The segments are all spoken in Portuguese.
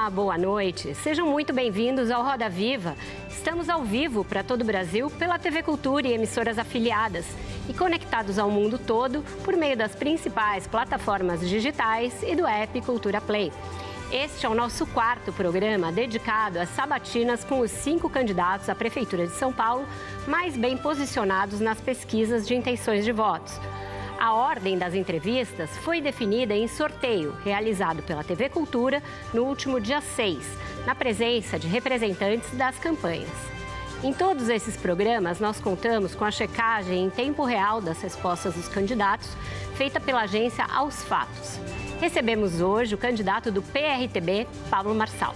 Olá, boa noite. Sejam muito bem-vindos ao Roda Viva. Estamos ao vivo para todo o Brasil pela TV Cultura e emissoras afiliadas e conectados ao mundo todo por meio das principais plataformas digitais e do app Cultura Play. Este é o nosso quarto programa dedicado às sabatinas com os 5 candidatos à Prefeitura de São Paulo mais bem posicionados nas pesquisas de intenções de votos. A ordem das entrevistas foi definida em sorteio, realizado pela TV Cultura no último dia 6, na presença de representantes das campanhas. Em todos esses programas, nós contamos com a checagem em tempo real das respostas dos candidatos, feita pela agência Aos Fatos. Recebemos hoje o candidato do PRTB, Pablo Marçal.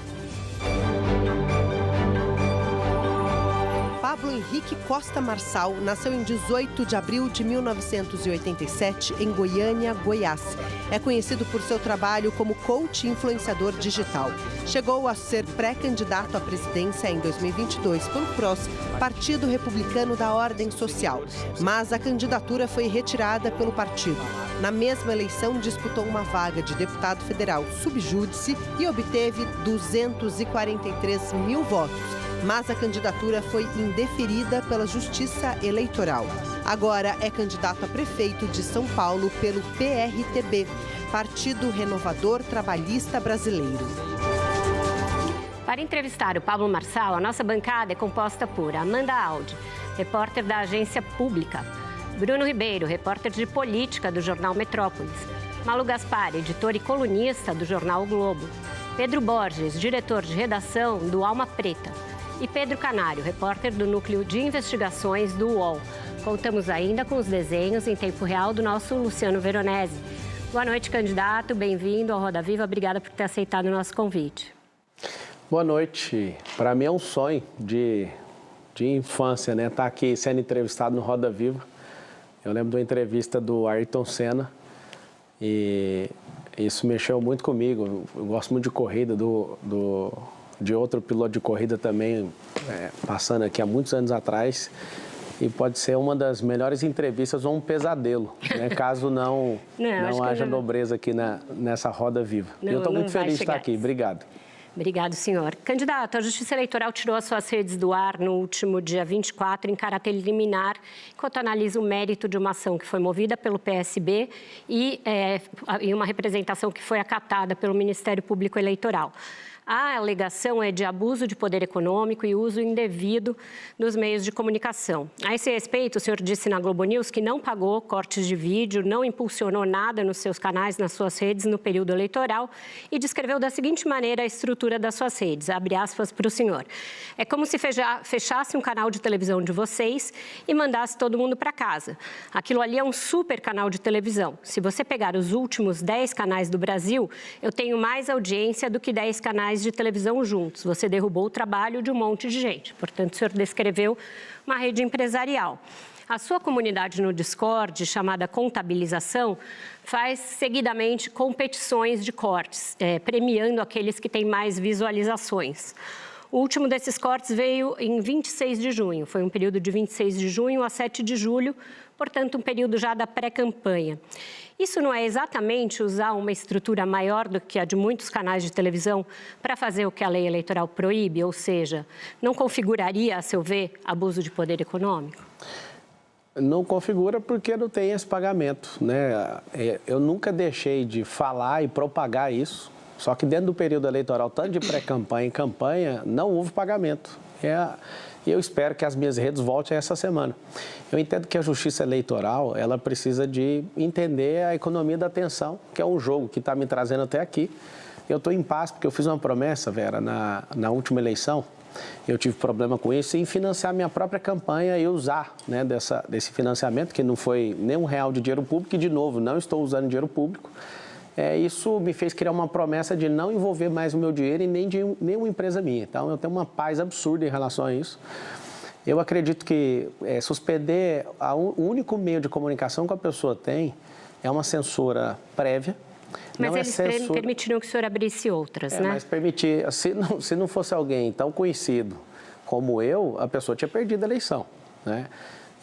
Pablo Henrique Costa Marçal nasceu em 18 de abril de 1987 em Goiânia, Goiás. É conhecido por seu trabalho como coach e influenciador digital. Chegou a ser pré-candidato à presidência em 2022 pelo PROS, Partido Republicano da Ordem Social. Mas a candidatura foi retirada pelo partido. Na mesma eleição, disputou uma vaga de deputado federal subjúdice e obteve 243 mil votos. Mas a candidatura foi indeferida pela Justiça Eleitoral. Agora é candidato a prefeito de São Paulo pelo PRTB, Partido Renovador Trabalhista Brasileiro. Para entrevistar o Pablo Marçal, a nossa bancada é composta por Amanda Aldi, repórter da Agência Pública, Bruno Ribeiro, repórter de política do jornal Metrópolis, Malu Gaspar, editor e colunista do jornal O Globo, Pedro Borges, diretor de redação do Alma Preta, e Pedro Canário, repórter do Núcleo de Investigações do UOL. Contamos ainda com os desenhos em tempo real do nosso Luciano Veronese. Boa noite, candidato. Bem-vindo ao Roda Viva. Obrigada por ter aceitado o nosso convite. Boa noite. Para mim é um sonho de infância, né? Estar aqui sendo entrevistado no Roda Viva. Eu lembro de uma entrevista do Ayrton Senna e isso mexeu muito comigo. Eu gosto muito de corrida, de outro piloto de corrida também, passando aqui há muitos anos atrás, e pode ser uma das melhores entrevistas ou um pesadelo, né? Caso não haja nobreza aqui nessa Roda Viva. Eu estou muito feliz de estar aqui. Obrigado. Obrigado, senhor. Candidato, a Justiça Eleitoral tirou as suas redes do ar no último dia 24 em caráter liminar, enquanto analisa o mérito de uma ação que foi movida pelo PSB e uma representação que foi acatada pelo Ministério Público Eleitoral. A alegação é de abuso de poder econômico e uso indevido dos meios de comunicação. A esse respeito, o senhor disse na Globo News que não pagou cortes de vídeo, não impulsionou nada nos seus canais, nas suas redes, no período eleitoral e descreveu da seguinte maneira a estrutura das suas redes, abre aspas para o senhor. É como se fechasse um canal de televisão de vocês e mandasse todo mundo para casa. Aquilo ali é um super canal de televisão. Se você pegar os últimos 10 canais do Brasil, eu tenho mais audiência do que 10 canais de televisão juntos. Você derrubou o trabalho de um monte de gente. Portanto, o senhor descreveu uma rede empresarial. A sua comunidade no Discord, chamada Contabilização, faz seguidamente competições de cortes, premiando aqueles que têm mais visualizações. O último desses cortes veio em 26 de junho. Foi um período de 26 de junho a 7 de julho, portanto, um período já da pré-campanha. Isso não é exatamente usar uma estrutura maior do que a de muitos canais de televisão para fazer o que a lei eleitoral proíbe? Ou seja, não configuraria, a seu ver, abuso de poder econômico? Não configura porque não tem esse pagamento, né? Eu nunca deixei de falar e propagar isso, só que dentro do período eleitoral, tanto de pré-campanha e campanha, não houve pagamento. E eu espero que as minhas redes voltem essa semana. Eu entendo que a Justiça Eleitoral, ela precisa de entender a economia da atenção, que é um jogo que está me trazendo até aqui. Eu estou em paz porque eu fiz uma promessa, Vera, na última eleição. Eu tive problema com isso em financiar minha própria campanha e usar, né, desse financiamento, que não foi nem R$1 de dinheiro público, e de novo, não estou usando dinheiro público. Isso me fez criar uma promessa de não envolver mais o meu dinheiro em nenhuma empresa minha. Então, eu tenho uma paz absurda em relação a isso. Eu acredito que suspender o único meio de comunicação que a pessoa tem é uma censura prévia. Mas eles permitiram que o senhor abrisse outras, né? Mas permitir, se não fosse alguém tão conhecido como eu, a pessoa tinha perdido a eleição, né?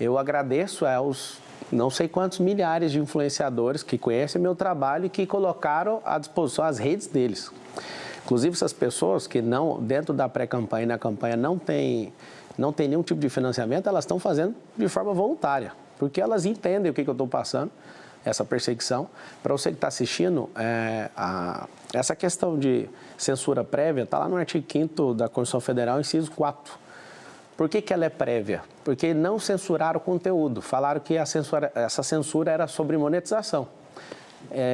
Eu agradeço aos não sei quantos milhares de influenciadores que conhecem meu trabalho e que colocaram à disposição as redes deles. Inclusive, essas pessoas que não, dentro da pré-campanha e na campanha não tem nenhum tipo de financiamento, elas estão fazendo de forma voluntária, porque elas entendem o que eu estou passando, essa perseguição. Para você que está assistindo, essa questão de censura prévia está lá no artigo 5º da Constituição Federal, inciso 4. Por que ela é prévia? Porque não censuraram o conteúdo, falaram que essa censura era sobre monetização.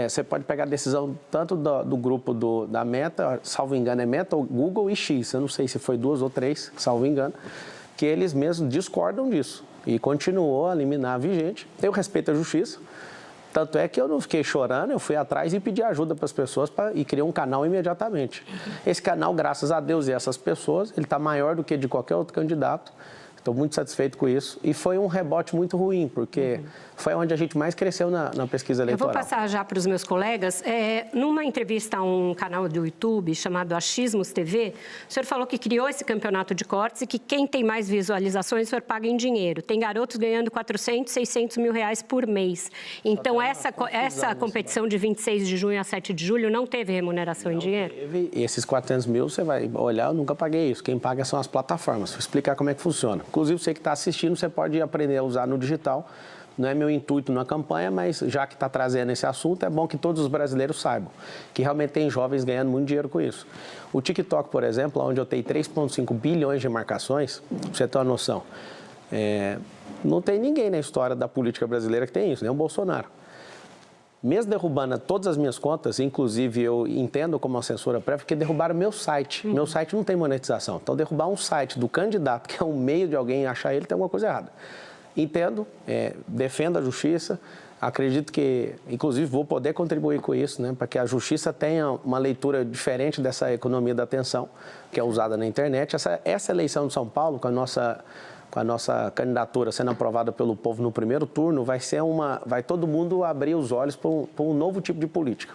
Você pode pegar a decisão tanto do grupo da Meta, salvo engano é Meta, Google e X, eu não sei se foi 2 ou 3, salvo engano, que eles mesmos discordam disso e continuou a liminar vigente. Eu respeito a justiça, tanto é que eu não fiquei chorando, eu fui atrás e pedi ajuda para as pessoas e criei um canal imediatamente. Esse canal, graças a Deus e essas pessoas, ele está maior do que de qualquer outro candidato. Estou muito satisfeito com isso. E foi um rebote muito ruim, porque foi onde a gente mais cresceu na pesquisa eleitoral. Eu vou passar já para os meus colegas. Numa entrevista a um canal do YouTube chamado Achismos TV, o senhor falou que criou esse campeonato de cortes e que quem tem mais visualizações, o senhor paga em dinheiro. Tem garotos ganhando 400, 600 mil reais por mês. Então, essa competição de 26 de junho a 7 de julho não teve remuneração em dinheiro? Teve. E esses 400 mil, você vai olhar, eu nunca paguei isso. Quem paga são as plataformas. Vou explicar como é que funciona. Inclusive, você que está assistindo, você pode aprender a usar no digital. Não é meu intuito na campanha, mas já que está trazendo esse assunto, é bom que todos os brasileiros saibam que realmente tem jovens ganhando muito dinheiro com isso. O TikTok, por exemplo, onde eu tenho 3,5 bilhões de marcações, para você ter uma noção, não tem ninguém na história da política brasileira que tem isso, nem o Bolsonaro. Mesmo derrubando todas as minhas contas, inclusive eu entendo como uma censura prévia, porque derrubaram meu site. Meu site não tem monetização. Então, derrubar um site do candidato, que é um meio de alguém achar ele, tem alguma coisa errada. Entendo, defendo a justiça, acredito que, inclusive, vou poder contribuir com isso, né, para que a justiça tenha uma leitura diferente dessa economia da atenção, que é usada na internet. Essa eleição de São Paulo, com a nossa candidatura sendo aprovada pelo povo no primeiro turno, vai todo mundo abrir os olhos para um novo tipo de política.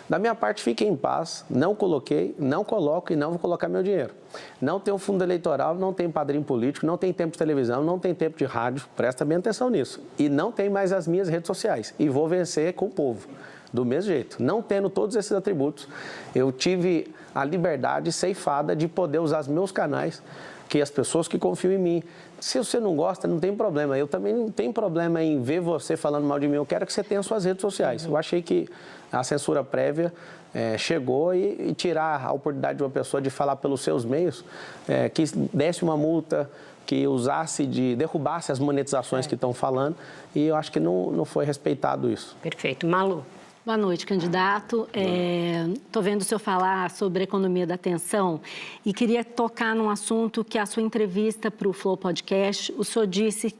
Da minha parte, fiquem em paz, não coloquei, não coloco e não vou colocar meu dinheiro. Não tem um fundo eleitoral, não tem padrinho político, não tem tempo de televisão, não tem tempo de rádio, presta bem atenção nisso. E não tem mais as minhas redes sociais. E vou vencer com o povo, do mesmo jeito. Não tendo todos esses atributos, eu tive a liberdade ceifada de poder usar os meus canais, que as pessoas que confiam em mim. Se você não gosta, não tem problema. Eu também não tenho problema em ver você falando mal de mim. Eu quero que você tenha suas redes sociais. Eu achei que a censura prévia chegou e tirar a oportunidade de uma pessoa de falar pelos seus meios, que desse uma multa, que derrubasse as monetizações que estão falando. E eu acho que não foi respeitado isso. Perfeito. Malu. Boa noite, candidato. Estou vendo o senhor falar sobre a economia da atenção e queria tocar num assunto que a sua entrevista para o Flow Podcast, o senhor disse,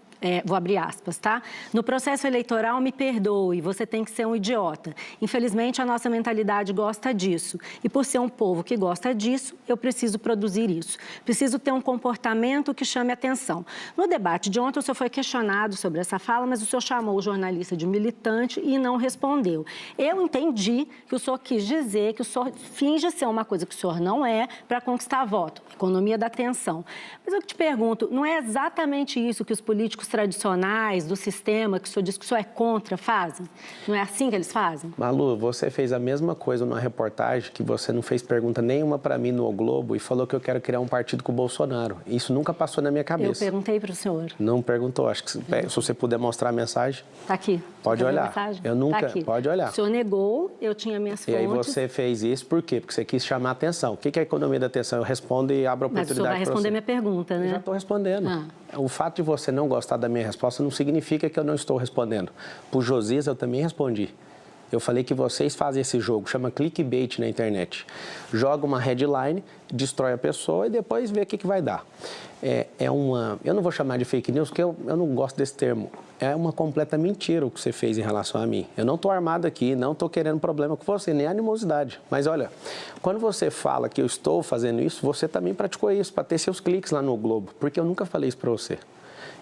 vou abrir aspas, tá? No processo eleitoral, me perdoe, você tem que ser um idiota. Infelizmente, a nossa mentalidade gosta disso. E por ser um povo que gosta disso, eu preciso produzir isso. Preciso ter um comportamento que chame atenção. No debate de ontem, o senhor foi questionado sobre essa fala, mas o senhor chamou o jornalista de militante e não respondeu. Eu entendi que o senhor quis dizer que o senhor finge ser uma coisa que o senhor não é para conquistar voto. Economia da atenção. Mas eu te pergunto, não é exatamente isso que os políticos tradicionais do sistema, que o senhor diz que o senhor é contra, fazem? Não é assim que eles fazem? Malu, você fez a mesma coisa numa reportagem que você não fez pergunta nenhuma para mim no O Globo e falou que eu quero criar um partido com o Bolsonaro. Isso nunca passou na minha cabeça. Eu perguntei para o senhor. Não perguntou. Acho que se você puder mostrar a mensagem. Está aqui. Pode olhar. Eu nunca. Tá aqui. Pode olhar. O senhor negou, eu tinha minhas fontes. E aí você fez isso por quê? Porque você quis chamar a atenção. O que é a economia da atenção? Eu respondo e abro a oportunidade para você. Mas o senhor vai responder minha pergunta, né? Eu já estou respondendo. O fato de você não gostar da minha resposta não significa que eu não estou respondendo. Para o Josias, eu também respondi. Eu falei que vocês fazem esse jogo, chama clickbait na internet. Joga uma headline, destrói a pessoa e depois vê o que vai dar. Eu não vou chamar de fake news, porque eu não gosto desse termo. É uma completa mentira o que você fez em relação a mim. Eu não estou armado aqui, não estou querendo problema com você, nem animosidade. Mas olha, quando você fala que eu estou fazendo isso, você também praticou isso, para ter seus cliques lá no Globo, porque eu nunca falei isso para você.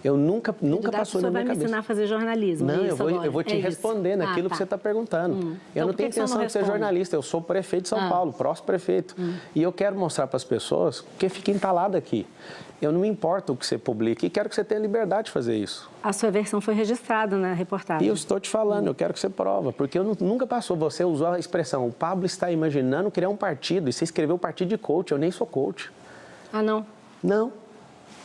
Eu nunca passou na minha cabeça. Você vai me ensinar a fazer jornalismo, não, é isso eu vou te responder naquilo que você está perguntando. Eu não tenho intenção de ser jornalista, eu sou prefeito de São Paulo, próximo prefeito. E eu quero mostrar para as pessoas que fica entalado aqui. Eu não me importo o que você publica e quero que você tenha liberdade de fazer isso. A sua versão foi registrada na reportagem. E eu estou te falando, eu quero que você prova, porque nunca passou. Você usou a expressão, o Pablo está imaginando criar um partido, e você escreveu partido de coach, eu nem sou coach. Ah, não? Não.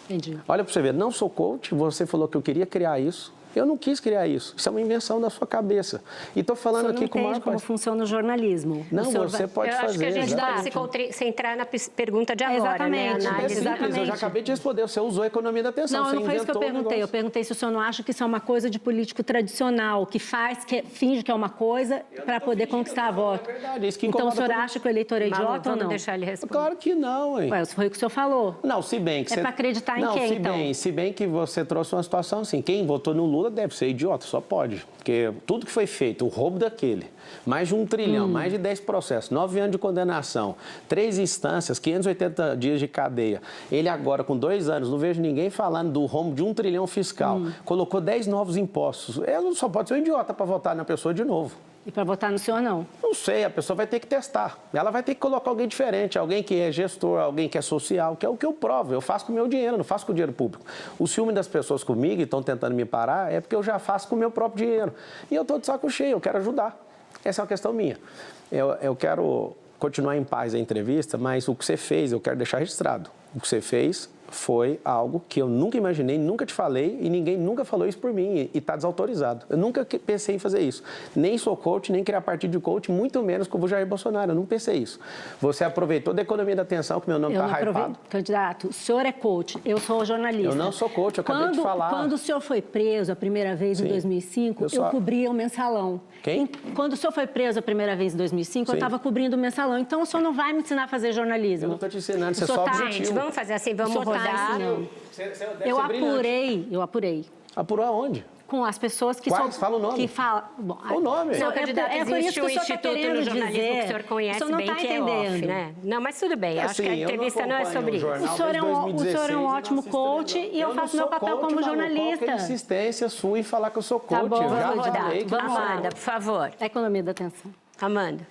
Entendi. Olha para você ver, não sou coach, você falou que eu queria criar isso. Eu não quis criar isso. Isso é uma invenção da sua cabeça. E estou falando aqui com o maior... Você não entende como funciona o jornalismo. Não, você pode fazer. Eu acho que a gente deve se entrar na pergunta de agora, exatamente, né? É simples, eu já acabei de responder. Você usou a economia da atenção. Não foi isso que eu perguntei. Eu perguntei se o senhor não acha que isso é uma coisa de político tradicional, que finge que é uma coisa para poder conquistar voto. É verdade, isso que então o senhor acha que o eleitor é idiota ou não? Deixar ele responder. Claro que não, hein? Ué, foi o que o senhor falou. Não, se bem que É para acreditar em quem, então? Se bem que você trouxe uma situação assim, quem votou no Lula deve ser idiota, só pode. Porque tudo que foi feito, o roubo daquele, mais de 1 trilhão, mais de 10 processos, 9 anos de condenação, 3 instâncias, 580 dias de cadeia. Ele agora, com 2 anos, não vejo ninguém falando do rombo de 1 trilhão fiscal. Colocou 10 novos impostos. Ele só pode ser um idiota para votar na pessoa de novo. E para votar no senhor, não? Não sei, a pessoa vai ter que testar. Ela vai ter que colocar alguém diferente, alguém que é gestor, alguém que é social, que é o que eu provo. Eu faço com o meu dinheiro, não faço com o dinheiro público. O ciúme das pessoas comigo e estão tentando me parar é porque eu já faço com o meu próprio dinheiro. E eu estou de saco cheio, eu quero ajudar. Essa é uma questão minha. Eu quero continuar em paz a entrevista, mas o que você fez, eu quero deixar registrado. O que você fez foi algo que eu nunca imaginei, nunca te falei e ninguém nunca falou isso por mim e está desautorizado. Eu nunca pensei em fazer isso. Nem sou coach, nem criar partido de coach, muito menos com o Jair Bolsonaro. Eu não pensei isso. Você aproveitou da economia da atenção, que meu nome está hypado. Candidato, o senhor é coach, eu sou jornalista. Eu não sou coach, eu acabei de falar. Quando o senhor foi preso a primeira vez em 2005, eu cobria o Mensalão. Quem? Quando o senhor foi preso a primeira vez em 2005, eu estava cobrindo o Mensalão. Então o senhor não vai me ensinar a fazer jornalismo. Eu não estou te ensinando, você só objetivo. Gente, vamos fazer assim, vamos rodar. Eu apurei. Apurou aonde? Com as pessoas que Quais? Fala o nome. Que fala... Bom, o nome. Senhor candidato, existe um instituto no jornalismo que o senhor conhece bem, que é off, né? Não, mas tudo bem, acho que a entrevista não é sobre isso. O senhor é um ótimo coach e eu faço meu papel como jornalista. Qual é a insistência sua em falar que eu sou coach? Tá bom, eu já vamos rodar. falei que Amanda, por favor. A economia da atenção. Amanda.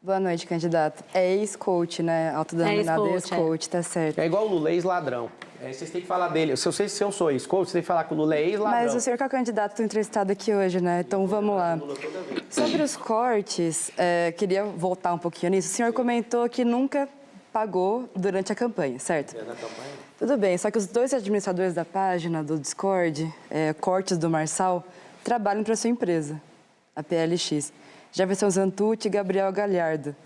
Boa noite, candidato. É ex-coach, né? Autodenominado ex-coach, tá certo. É igual o Lula, ex-ladrão. Vocês têm que falar dele. Se eu sou ex-coach, você tem que falar que o Lula é ex-ladrão. Mas o senhor que é o candidato está entrevistado aqui hoje, né? Então vamos lá. Sobre os cortes, queria voltar um pouquinho nisso. O senhor comentou que nunca pagou durante a campanha, certo? Na campanha? Tudo bem, só que os 2 administradores da página do Discord, Cortes do Marçal, trabalham para sua empresa, a PLX. Jefferson Zantucci e Gabriel Galhardo.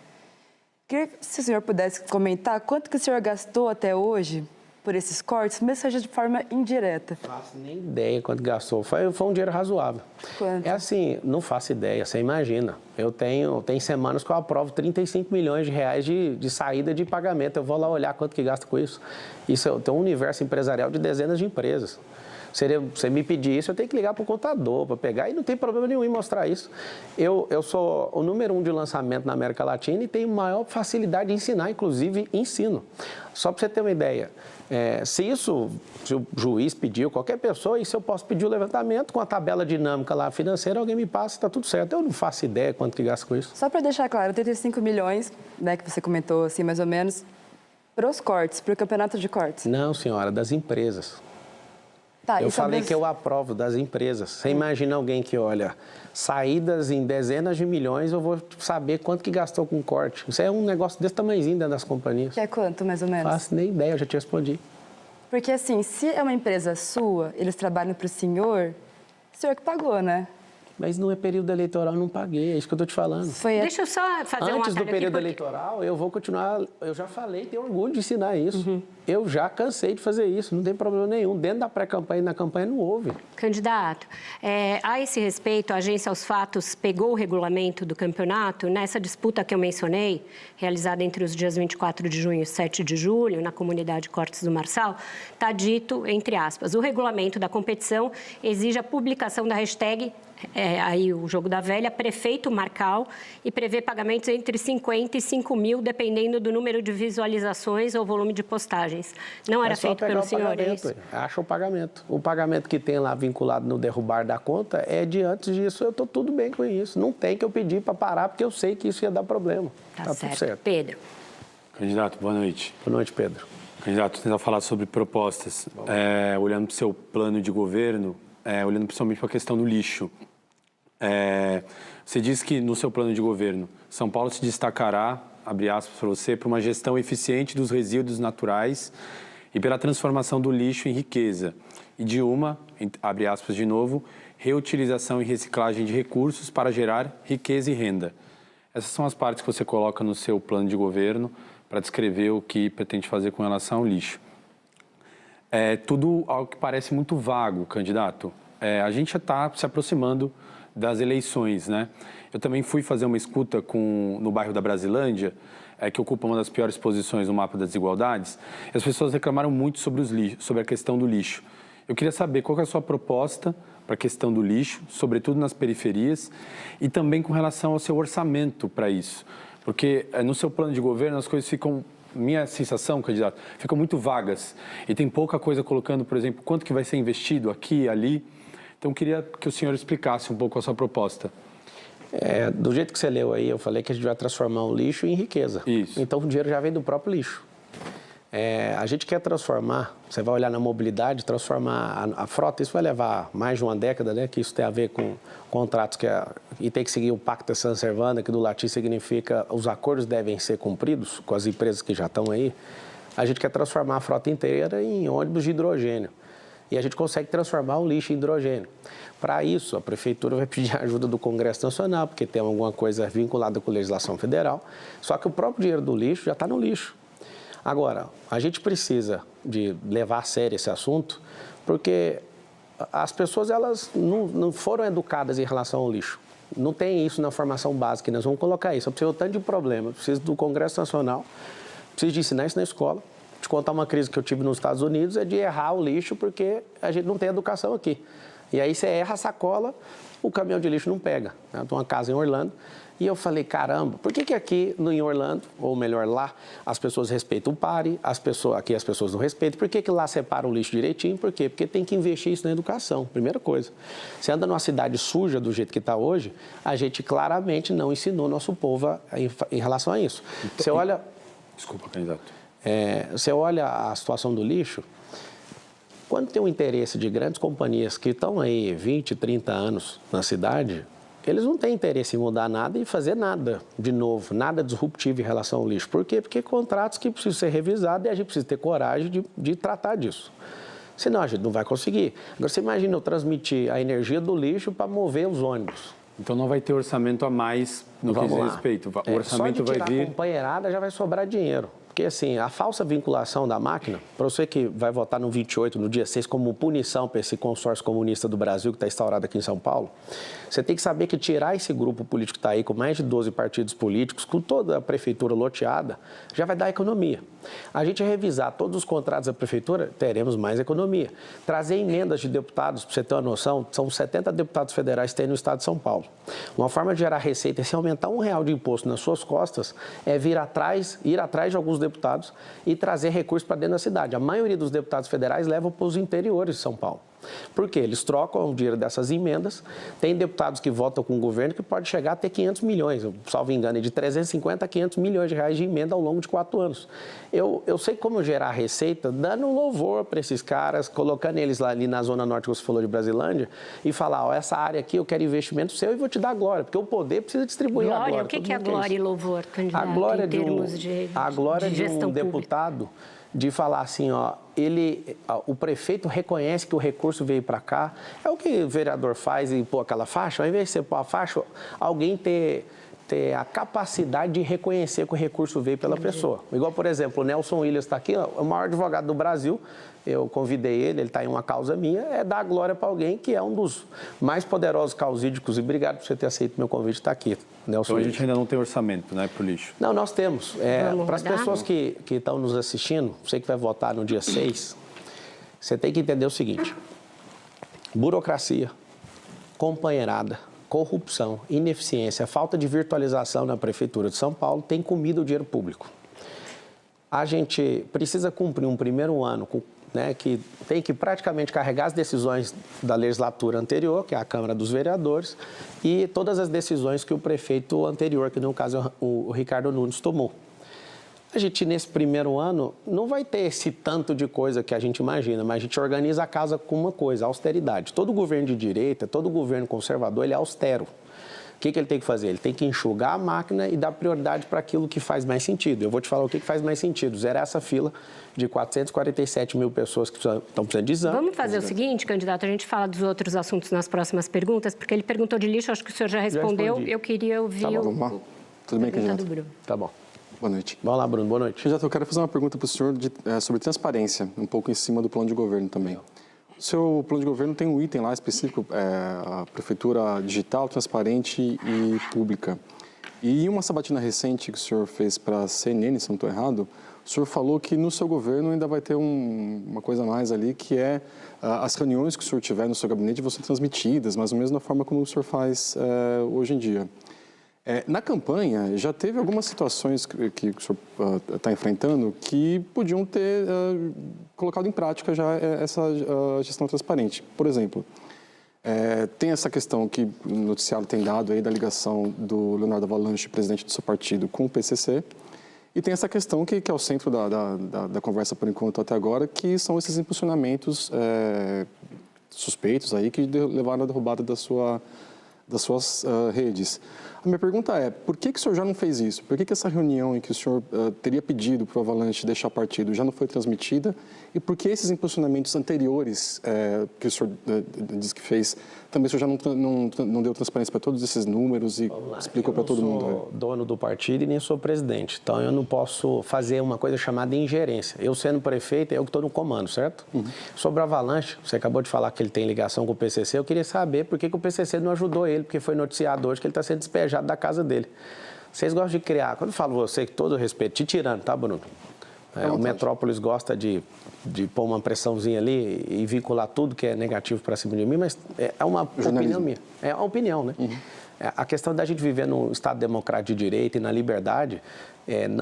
Queria que se o senhor pudesse comentar quanto que o senhor gastou até hoje por esses cortes, mesmo que seja de forma indireta. Não faço nem ideia quanto gastou. Foi um dinheiro razoável. Quanto? É assim, não faço ideia, você imagina. Tem semanas que eu aprovo 35 milhões de reais de saída de pagamento. Eu vou lá olhar quanto que gasta com isso. Tem um universo empresarial de dezenas de empresas. Você me pedir isso, eu tenho que ligar para o contador para pegar e não tem problema nenhum em mostrar isso. Eu sou o número 1 de lançamento na América Latina e tenho maior facilidade de ensinar, inclusive ensino. Só para você ter uma ideia, se o juiz pediu, qualquer pessoa, isso eu posso pedir o levantamento com a tabela dinâmica lá financeira, alguém me passa, está tudo certo. Eu não faço ideia quanto que gasta com isso. Só para deixar claro, 35 milhões, né, que você comentou assim mais ou menos, para os cortes, para o campeonato de cortes. Não, senhora, das empresas. Tá, eu falei que eu aprovo das empresas. Você imagina alguém que olha, saídas em dezenas de milhões, eu vou saber quanto que gastou com corte. Isso é um negócio desse tamanhozinho dentro das companhias. Que é quanto, mais ou menos? Não faço nem ideia, eu já te respondi. Porque assim, se é uma empresa sua, eles trabalham para o senhor que pagou, né? Mas não é período eleitoral, eu não paguei, é isso que eu estou te falando. Deixa eu só fazer Antes do período eleitoral, eu vou continuar, eu já falei, tenho orgulho de ensinar isso. Eu já cansei de fazer isso, não tem problema nenhum. Dentro da pré-campanha e na campanha não houve. Candidato, a esse respeito, a Agência aos Fatos pegou o regulamento do campeonato nessa disputa que eu mencionei, realizada entre os dias 24 de junho e 7 de julho, na comunidade Cortes do Marçal, está dito, entre aspas, o regulamento da competição exige a publicação da hashtag aí o jogo da velha, prefeito Marcal, e prevê pagamentos entre 50 e 5 mil, dependendo do número de visualizações ou volume de postagens. Não era feito pelo senhor, é isso? Acha o pagamento. O pagamento que tem lá vinculado no derrubar da conta é de antes disso. Eu estou tudo bem com isso. Não tem que eu pedir para parar, porque eu sei que isso ia dar problema. Tá tudo certo. Pedro. Candidato, boa noite. Boa noite, Pedro. Candidato, tentar falar sobre propostas. Olhando para o seu plano de governo, olhando principalmente para a questão do lixo. Você diz que no seu plano de governo, São Paulo se destacará, abre aspas para você, por uma gestão eficiente dos resíduos naturais e pela transformação do lixo em riqueza e de uma, abre aspas de novo, reutilização e reciclagem de recursos para gerar riqueza e renda. Essas são as partes que você coloca no seu plano de governo para descrever o que pretende fazer com relação ao lixo. Tudo algo que parece muito vago, candidato. A gente já está se aproximando das eleições, né? Eu também fui fazer uma escuta no bairro da Brasilândia, que ocupa uma das piores posições no mapa das desigualdades, e as pessoas reclamaram muito sobre a questão do lixo. Eu queria saber qual que é a sua proposta para a questão do lixo, sobretudo nas periferias, e também com relação ao seu orçamento para isso. Porque no seu plano de governo as coisas ficam, minha sensação, candidato, ficam muito vagas. E tem pouca coisa colocando, por exemplo, quanto que vai ser investido aqui e ali. Então, eu queria que o senhor explicasse um pouco a sua proposta. Do jeito que você leu aí, eu falei que a gente vai transformar o lixo em riqueza. Isso. Então, o dinheiro já vem do próprio lixo. A gente quer transformar, você vai olhar na mobilidade, transformar a frota, isso vai levar mais de uma década, né? Que isso tem a ver com contratos e tem que seguir o Pacta Sunt Servanda, que do latim significa os acordos devem ser cumpridos com as empresas que já estão aí. A gente quer transformar a frota inteira em ônibus de hidrogênio. E a gente consegue transformar o lixo em hidrogênio. Para isso, a Prefeitura vai pedir a ajuda do Congresso Nacional, porque tem alguma coisa vinculada com a legislação federal. Só que o próprio dinheiro do lixo já está no lixo. Agora, a gente precisa de levar a sério esse assunto, porque as pessoas elas não foram educadas em relação ao lixo. Não tem isso na formação básica, nós vamos colocar isso. Eu preciso de tanto de problema, eu preciso do Congresso Nacional, preciso de ensinar isso na escola. Te contar uma crise que eu tive nos Estados Unidos é de errar o lixo porque a gente não tem educação aqui. E aí você erra a sacola, o caminhão de lixo não pega. Eu tenho uma casa em Orlando e eu falei, caramba, por que aqui em Orlando, ou melhor lá, as pessoas respeitam o pare, aqui as pessoas não respeitam, por que lá separa o lixo direitinho? Por quê? Porque tem que investir isso na educação, primeira coisa. Você anda numa cidade suja do jeito que está hoje, a gente claramente não ensinou nosso povo em relação a isso. Então, você olha... Desculpa, candidato. Você olha a situação do lixo, quando tem um interesse de grandes companhias que estão aí 20, 30 anos na cidade, eles não têm interesse em mudar nada e fazer nada de novo, nada disruptivo em relação ao lixo. Por quê? Porque contratos que precisam ser revisados e a gente precisa ter coragem de tratar disso. Senão a gente não vai conseguir. Agora você imagina eu transmitir a energia do lixo para mover os ônibus. Então não vai ter orçamento a mais no que diz respeito. O orçamento vai vir... Só de tirar a companheirada já vai sobrar dinheiro. Porque, assim, a falsa vinculação da máquina, para você que vai votar no 28, no dia 6, como punição para esse consórcio comunista do Brasil que está instaurado aqui em São Paulo, você tem que saber que tirar esse grupo político que está aí, com mais de 12 partidos políticos, com toda a prefeitura loteada, já vai dar economia. A gente revisar todos os contratos da prefeitura, teremos mais economia. Trazer emendas de deputados, para você ter uma noção, são 70 deputados federais que tem no estado de São Paulo. Uma forma de gerar receita, se aumentar R$1 de imposto nas suas costas, é ir atrás de alguns deputados e trazer recursos para dentro da cidade. A maioria dos deputados federais levam para os interiores de São Paulo. Por quê? Eles trocam o dinheiro dessas emendas. Tem deputados que votam com o governo que pode chegar a ter 500 milhões, salvo engano, de 350 a 500 milhões de reais de emenda ao longo de 4 anos. Eu sei como gerar receita, dando louvor para esses caras, colocando eles lá ali na Zona Norte que você falou de Brasilândia e falar, ó, essa área aqui eu quero investimento seu e vou te dar glória, porque o poder precisa distribuir glória, a glória. O que é glória e louvor, candidato, a glória em termos a glória de gestão de um pública. Deputado de falar assim, ó, o prefeito reconhece que o recurso veio para cá, é o que o vereador faz e pôr aquela faixa, ao invés de você pôr a faixa, alguém ter a capacidade de reconhecer que o recurso veio pela pessoa. Igual, por exemplo, o Nelson Williams está aqui, ó, o maior advogado do Brasil, eu convidei ele está em uma causa minha, é dar glória para alguém que é um dos mais poderosos causídicos, e obrigado por você ter aceito meu convite de estar aqui, Nelson. Então a gente ainda não tem orçamento, né, para o lixo? Não, nós temos. Para as pessoas que estão nos assistindo, você que vai votar no dia 6, você tem que entender o seguinte, burocracia, companheirada, corrupção, ineficiência, falta de virtualização na Prefeitura de São Paulo tem comido o dinheiro público. A gente precisa cumprir um primeiro ano né, que tem que praticamente carregar as decisões da legislatura anterior, que é a Câmara dos Vereadores, e todas as decisões que o prefeito anterior, que no caso o Ricardo Nunes, tomou. A gente, nesse primeiro ano, não vai ter esse tanto de coisa que a gente imagina, mas a gente organiza a casa com uma coisa, austeridade. Todo governo de direita, todo governo conservador, ele é austero. O que ele tem que fazer? Ele tem que enxugar a máquina e dar prioridade para aquilo que faz mais sentido. Eu vou te falar o que faz mais sentido. Zerar essa fila de 447 mil pessoas que estão precisando de exame. Vamos fazer o seguinte, candidato, a gente fala dos outros assuntos nas próximas perguntas, porque ele perguntou de lixo, acho que o senhor já respondeu. Eu queria ouvir Vamos lá. Tudo bem, candidato? Tá bom. Boa noite. Vamos lá, Bruno. Boa noite. Candidato, eu quero fazer uma pergunta para o senhor sobre transparência, um pouco em cima do plano de governo também. O seu plano de governo tem um item lá específico, a prefeitura digital, transparente e pública. E em uma sabatina recente que o senhor fez para a CNN, se não estou errado, o senhor falou que no seu governo ainda vai ter uma coisa a mais ali, que é as reuniões que o senhor tiver no seu gabinete vão ser transmitidas, mais ou menos da forma como o senhor faz hoje em dia. Na campanha, já teve algumas situações que o senhor está enfrentando que podiam ter colocado em prática já essa gestão transparente. Por exemplo, tem essa questão que o noticiário tem dado aí da ligação do Leonardo Avalanche, presidente do seu partido, com o PCC, e tem essa questão que é o centro da conversa por enquanto até agora, que são esses impulsionamentos suspeitos aí que levaram à derrubada das suas redes. A minha pergunta é, por que o senhor já não fez isso? Por que essa reunião em que o senhor teria pedido para o Avalanche deixar partido já não foi transmitida? E por que esses impulsionamentos anteriores que o senhor disse que fez, também o senhor já não deu transparência para todos esses números e explicou para todo mundo? Eu não sou dono do partido e nem sou presidente, então eu não posso fazer uma coisa chamada ingerência. Eu sendo prefeito, eu que estou no comando, certo? Sobre o Avalanche, você acabou de falar que ele tem ligação com o PCC, eu queria saber por que o PCC não ajudou ele, porque foi noticiado hoje que ele está sendo despejado da casa dele. Vocês gostam de criar, quando eu falo você, com todo respeito, te tirando, tá, Bruno? O Metrópolis gosta de pôr uma pressãozinha ali e vincular tudo que é negativo para cima de mim, mas é uma opinião minha. É uma opinião, né? A questão da gente viver num Estado democrático de direito e na liberdade,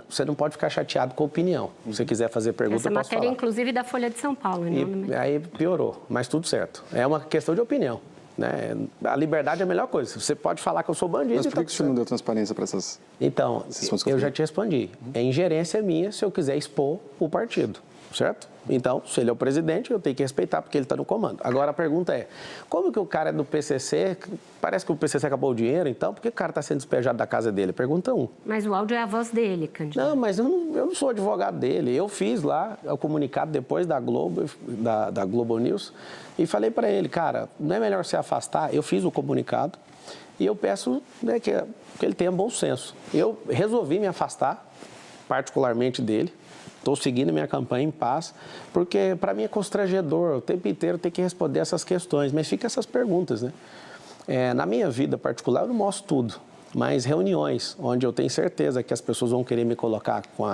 você não pode ficar chateado com a opinião. Se você quiser fazer pergunta, eu posso falar. Essa matéria, inclusive, da Folha de São Paulo. E aí piorou, mas tudo certo. É uma questão de opinião. Né? A liberdade é a melhor coisa. Você pode falar que eu sou bandido. Mas por que o senhor não deu transparência para essas... Então, eu já te respondi. É ingerência minha se eu quiser expor o partido, certo? Então, se ele é o presidente, eu tenho que respeitar porque ele está no comando. Agora, a pergunta é, como que o cara é do PCC, parece que o PCC acabou o dinheiro, então, por que o cara está sendo despejado da casa dele? Pergunta 1. Mas o áudio é a voz dele, candidato. Não, mas eu não sou advogado dele. Eu fiz lá o comunicado depois da Globo, da Globo News, e falei para ele, cara, não é melhor se afastar? Eu fiz o comunicado e eu peço, né, que ele tenha bom senso. Eu resolvi me afastar, particularmente dele. Estou seguindo minha campanha em paz, porque para mim é constrangedor o tempo inteiro ter que responder essas questões, mas fica essas perguntas, né? Na minha vida particular eu não mostro tudo, mas reuniões onde eu tenho certeza que as pessoas vão querer me colocar com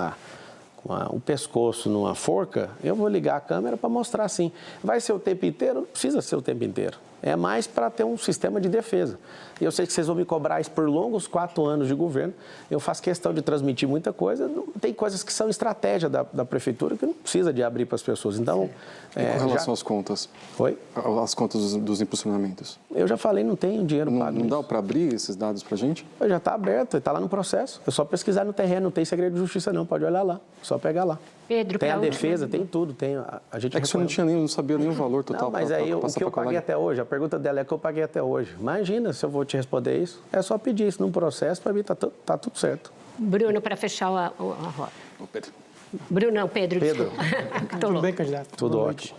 o pescoço numa forca, eu vou ligar a câmera para mostrar assim. Vai ser o tempo inteiro? Não precisa ser o tempo inteiro. É mais para ter um sistema de defesa. E eu sei que vocês vão me cobrar isso por longos 4 anos de governo. Eu faço questão de transmitir muita coisa. Tem coisas que são estratégia da prefeitura que não precisa de abrir para as pessoas. Então, com relação às contas? Oi? As contas dos impulsionamentos? Eu já falei, não tenho dinheiro pago. Não dá para abrir esses dados para a gente? Já está aberto, está lá no processo. É só pesquisar no terreno, não tem segredo de justiça não, pode olhar lá, só pegar lá. Pedro, tem a defesa, tem tudo, tem a gente. É que o senhor não sabia nem o valor total. Não, mas aí o que eu paguei até hoje, a pergunta dela é o que eu paguei até hoje. Imagina se eu vou te responder isso. É só pedir isso num processo, para mim tá tudo certo. Bruno, para fechar a roda. Pedro. Bruno, não, Pedro. Tudo bem, candidato? Tudo ótimo.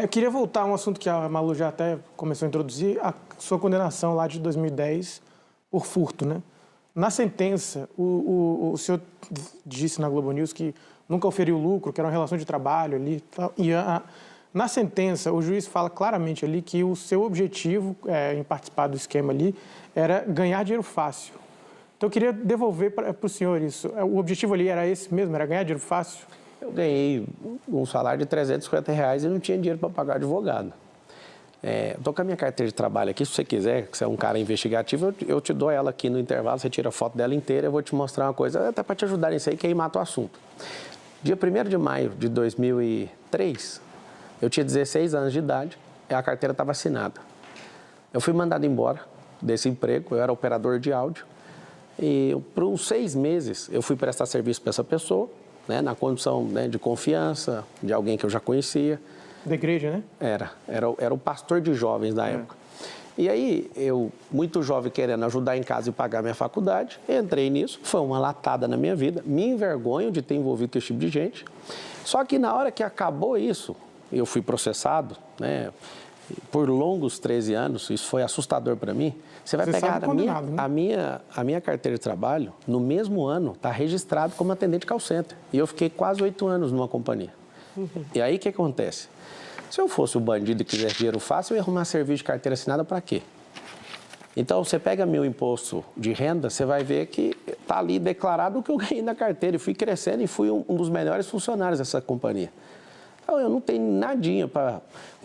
Eu queria voltar a um assunto que a Malu já até começou a introduzir, a sua condenação lá de 2010 por furto, né? Na sentença, o senhor disse na Globo News que nunca oferiu lucro, que era uma relação de trabalho ali. E na sentença, o juiz fala claramente ali que o seu objetivo em participar do esquema ali era ganhar dinheiro fácil. Então, eu queria devolver para o senhor isso. O objetivo ali era esse mesmo, era ganhar dinheiro fácil? Eu ganhei um salário de R$350 e não tinha dinheiro para pagar advogado. Estou com a minha carteira de trabalho aqui, se você quiser, que você é um cara investigativo, eu te dou ela aqui no intervalo, você tira a foto dela inteira, eu vou te mostrar uma coisa, até para te ajudar nisso aí, que aí mata o assunto. Dia 1º de maio de 2003, eu tinha 16 anos de idade e a carteira estava assinada. Eu fui mandado embora desse emprego, eu era operador de áudio, e por uns 6 meses eu fui prestar serviço para essa pessoa, né, na condição, né, de confiança, de alguém que eu já conhecia. Da igreja, né? Era o pastor de jovens da época. E aí, eu, muito jovem, querendo ajudar em casa e pagar minha faculdade, entrei nisso, foi uma latada na minha vida, me envergonho de ter envolvido com esse tipo de gente. Só que na hora que acabou isso, eu fui processado, né, por longos 13 anos, isso foi assustador para mim. Você vai pegar a minha carteira de trabalho, no mesmo ano, está registrado como atendente call center. E eu fiquei quase 8 anos numa companhia. E aí, o que acontece? Se eu fosse o bandido e quisesse dinheiro fácil, eu ia arrumar serviço de carteira assinada para quê? Então, você pega meu imposto de renda, você vai ver que está ali declarado o que eu ganhei na carteira. E fui crescendo e fui um dos melhores funcionários dessa companhia. Então, eu não tenho nadinha para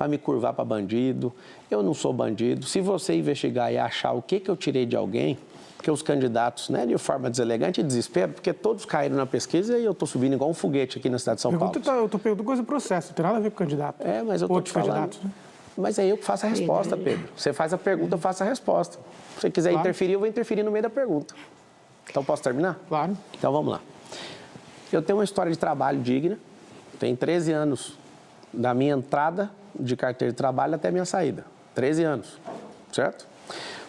me curvar para bandido, eu não sou bandido. Se você investigar e achar o que eu tirei de alguém, porque os candidatos, né, de forma deselegante e desespero, porque todos caíram na pesquisa e eu estou subindo igual um foguete aqui na cidade de São Paulo. Eu estou perguntando coisa do processo, não tem nada a ver com o candidato. Mas eu estou te falando. Né? Mas aí eu faço a resposta, Pedro. Você faz a pergunta, eu faço a resposta. Se você quiser interferir, eu vou interferir no meio da pergunta. Então, posso terminar? Claro. Então, vamos lá. Eu tenho uma história de trabalho digna. Tem 13 anos da minha entrada de carteira de trabalho até a minha saída. 13 anos, certo?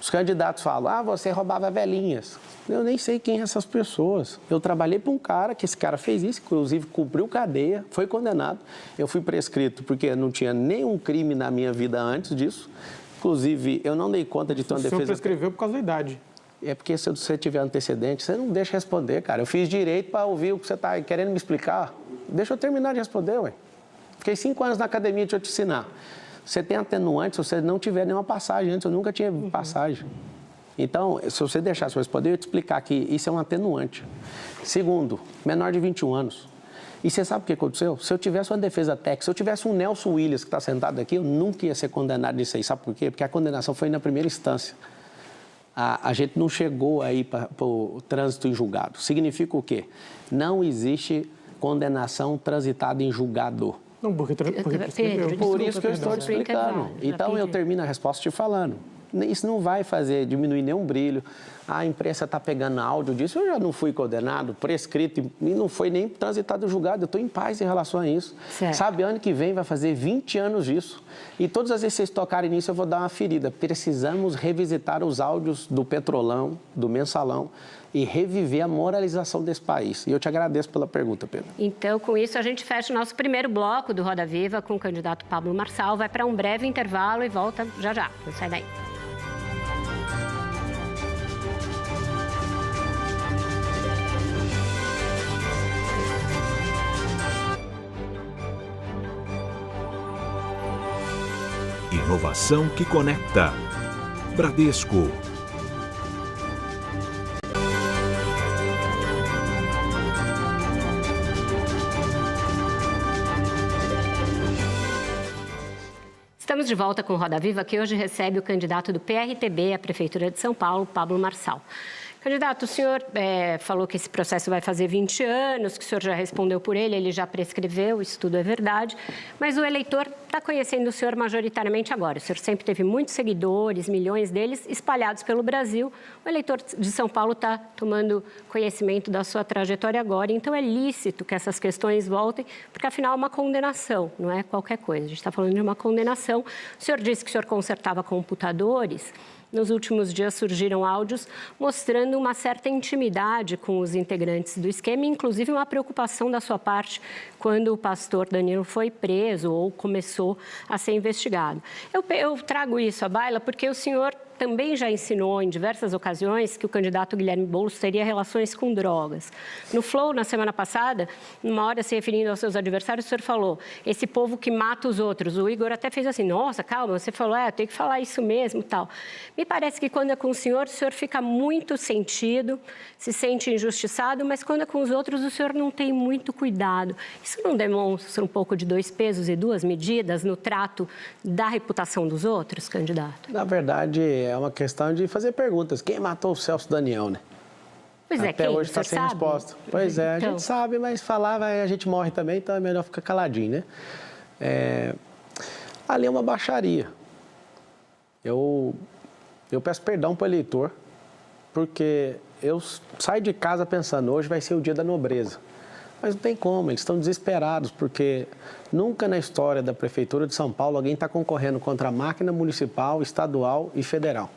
Os candidatos falam, você roubava velhinhas. Eu nem sei quem são essas pessoas. Eu trabalhei para um cara, que esse cara fez isso, inclusive cumpriu cadeia, foi condenado. Eu fui prescrito porque não tinha nenhum crime na minha vida antes disso. Inclusive, eu não dei conta de ter uma defesa... O senhor prescreveu por causa da idade. É porque se você tiver antecedente, você não deixa responder, cara. Eu fiz direito para ouvir o que você está querendo me explicar. Deixa eu terminar de responder, ué. Fiquei 5 anos na academia, deixa eu te ensinar. Você tem atenuante se você não tiver nenhuma passagem antes. Eu nunca tinha passagem. Então, se você deixasse eu responder, eu ia te explicar que isso é um atenuante. Segundo, menor de 21 anos. E você sabe o que aconteceu? Se eu tivesse uma defesa técnica, se eu tivesse um Nelson Williams que está sentado aqui, eu nunca ia ser condenado nisso aí. Sabe por quê? Porque a condenação foi na primeira instância. A gente não chegou aí para o trânsito em julgado. Significa o quê? Não existe condenação transitada em julgado. Não, porque prescreveu. Por isso que eu estou te explicando. Então, eu termino a resposta te falando. Isso não vai diminuir nenhum brilho. A imprensa está pegando áudio disso. Eu já não fui condenado, prescrito, e não foi nem transitado julgado. Eu estou em paz em relação a isso. Certo. Sabe, ano que vem vai fazer 20 anos disso. E todas as vezes que vocês tocarem nisso, eu vou dar uma ferida. Precisamos revisitar os áudios do Petrolão, do Mensalão, e reviver a moralização desse país. E eu te agradeço pela pergunta, Pedro. Então, com isso, a gente fecha o nosso primeiro bloco do Roda Viva com o candidato Pablo Marçal. Vai para um breve intervalo e volta já já. Não sai daí. Inovação que conecta. Bradesco. Estamos de volta com o Roda Viva, que hoje recebe o candidato do PRTB à Prefeitura de São Paulo, Pablo Marçal. Candidato, o senhor falou que esse processo vai fazer 20 anos, que o senhor já respondeu por ele já prescreveu, isso tudo é verdade, mas o eleitor está conhecendo o senhor majoritariamente agora. O senhor sempre teve muitos seguidores, milhões deles espalhados pelo Brasil. O eleitor de São Paulo está tomando conhecimento da sua trajetória agora, então é lícito que essas questões voltem, porque afinal é uma condenação, não é qualquer coisa. A gente está falando de uma condenação. O senhor disse que o senhor consertava computadores. Nos últimos dias surgiram áudios mostrando uma certa intimidade com os integrantes do esquema, inclusive uma preocupação da sua parte quando o pastor Danilo foi preso ou começou a ser investigado. Eu trago isso à baila porque o senhor também já ensinou em diversas ocasiões que o candidato Guilherme Boulos teria relações com drogas. No Flow, na semana passada, numa hora se referindo aos seus adversários, o senhor falou, esse povo que mata os outros. O Igor até fez assim, nossa, calma, você falou, eu tenho que falar isso mesmo, tal. Me parece que quando é com o senhor fica muito sentido, se sente injustiçado, mas quando é com os outros, o senhor não tem muito cuidado. Isso não demonstra um pouco de 2 pesos e 2 medidas no trato da reputação dos outros, candidato? Na verdade, é uma questão de fazer perguntas. Quem matou o Celso Daniel, né? Pois é, Até hoje está sem resposta. Pois é, a gente sabe, mas falar, a gente morre também, então é melhor ficar caladinho, né? Ali é uma baixaria. Eu peço perdão para o eleitor, porque eu saio de casa pensando, hoje vai ser o dia da nobreza. Mas não tem como, eles estão desesperados, porque nunca na história da Prefeitura de São Paulo alguém está concorrendo contra a máquina municipal, estadual e federal.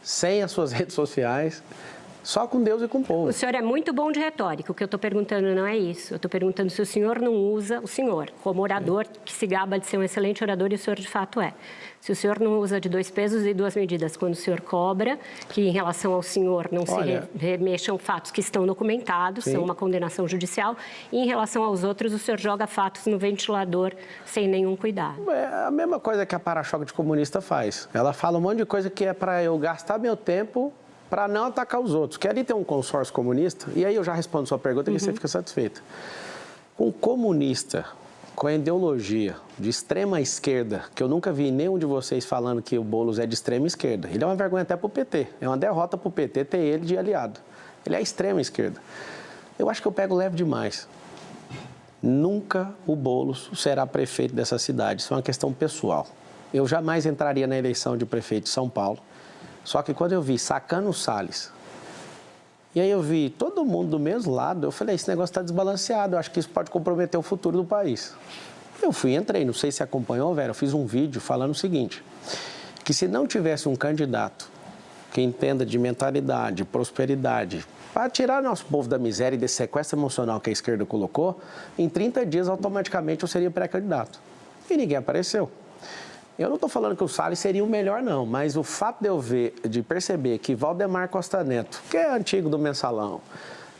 Sem as suas redes sociais, só com Deus e com o povo. O senhor é muito bom de retórica, o que eu estou perguntando não é isso. Eu estou perguntando se o senhor não usa, o senhor, como orador, que se gaba de ser um excelente orador, e o senhor de fato é. Se o senhor não usa de 2 pesos e 2 medidas quando o senhor cobra, que em relação ao senhor não se remexam fatos que estão documentados, são uma condenação judicial, e em relação aos outros, o senhor joga fatos no ventilador sem nenhum cuidado. É a mesma coisa que a para-choque de comunista faz. Ela fala um monte de coisa que é para eu gastar meu tempo para não atacar os outros. Que ali tem um consórcio comunista, e aí eu já respondo sua pergunta e você fica satisfeita. Um comunista com a ideologia de extrema esquerda, que eu nunca vi nenhum de vocês falando que o Boulos é de extrema esquerda. Ele é uma vergonha até para o PT, é uma derrota para o PT ter ele de aliado. Ele é extrema esquerda. Eu acho que eu pego leve demais. Nunca o Boulos será prefeito dessa cidade, isso é uma questão pessoal. Eu jamais entraria na eleição de prefeito de São Paulo. Só que quando eu vi Sacano Salles, e aí eu vi todo mundo do mesmo lado, eu falei, esse negócio está desbalanceado, eu acho que isso pode comprometer o futuro do país. Eu entrei, não sei se acompanhou, Vera, eu fiz um vídeo falando o seguinte, que se não tivesse um candidato que entenda de mentalidade, prosperidade, para tirar nosso povo da miséria e desse sequestro emocional que a esquerda colocou, em 30 dias automaticamente eu seria pré-candidato. E ninguém apareceu. Eu não estou falando que o Salles seria o melhor, não, mas o fato de perceber que Valdemar Costa Neto, que é antigo do Mensalão,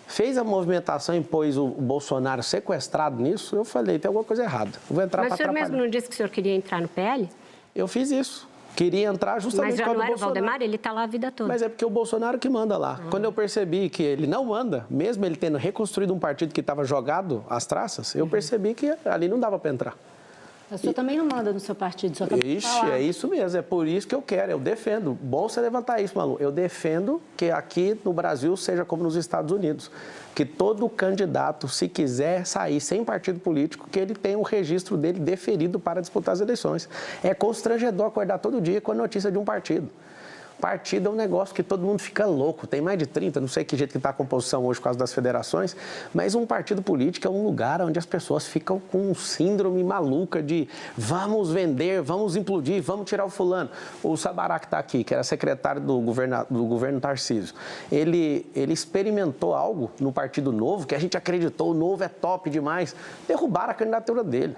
fez a movimentação e pôs o Bolsonaro sequestrado nisso, eu falei, tem alguma coisa errada. Eu vou entrar para atrapalhar. Mas o senhor mesmo não disse que o senhor queria entrar no PL? Eu fiz isso. Queria entrar justamente Mas já não era o Valdemar? Ele está lá a vida toda. Mas é porque o Bolsonaro que manda lá. Quando eu percebi que ele não manda, mesmo ele tendo reconstruído um partido que estava jogado às traças, eu percebi que ali não dava para entrar. O senhor também não manda no seu partido, só que Ixi, é isso mesmo, é por isso que eu quero, eu defendo. Bom você levantar isso, Malu. Eu defendo que aqui no Brasil seja como nos Estados Unidos. Que todo candidato, se quiser sair sem partido político, que ele tenha o registro dele deferido para disputar as eleições. É constrangedor acordar todo dia com a notícia de um partido. Partido é um negócio que todo mundo fica louco, tem mais de 30, não sei que jeito que está a composição hoje por causa das federações, mas um partido político é um lugar onde as pessoas ficam com um síndrome maluca de vamos vender, vamos implodir, vamos tirar o fulano. O Sabará que está aqui, que era secretário do governo Tarcísio, ele experimentou algo no Partido Novo, que a gente acreditou, o Novo é top demais, derrubaram a candidatura dele.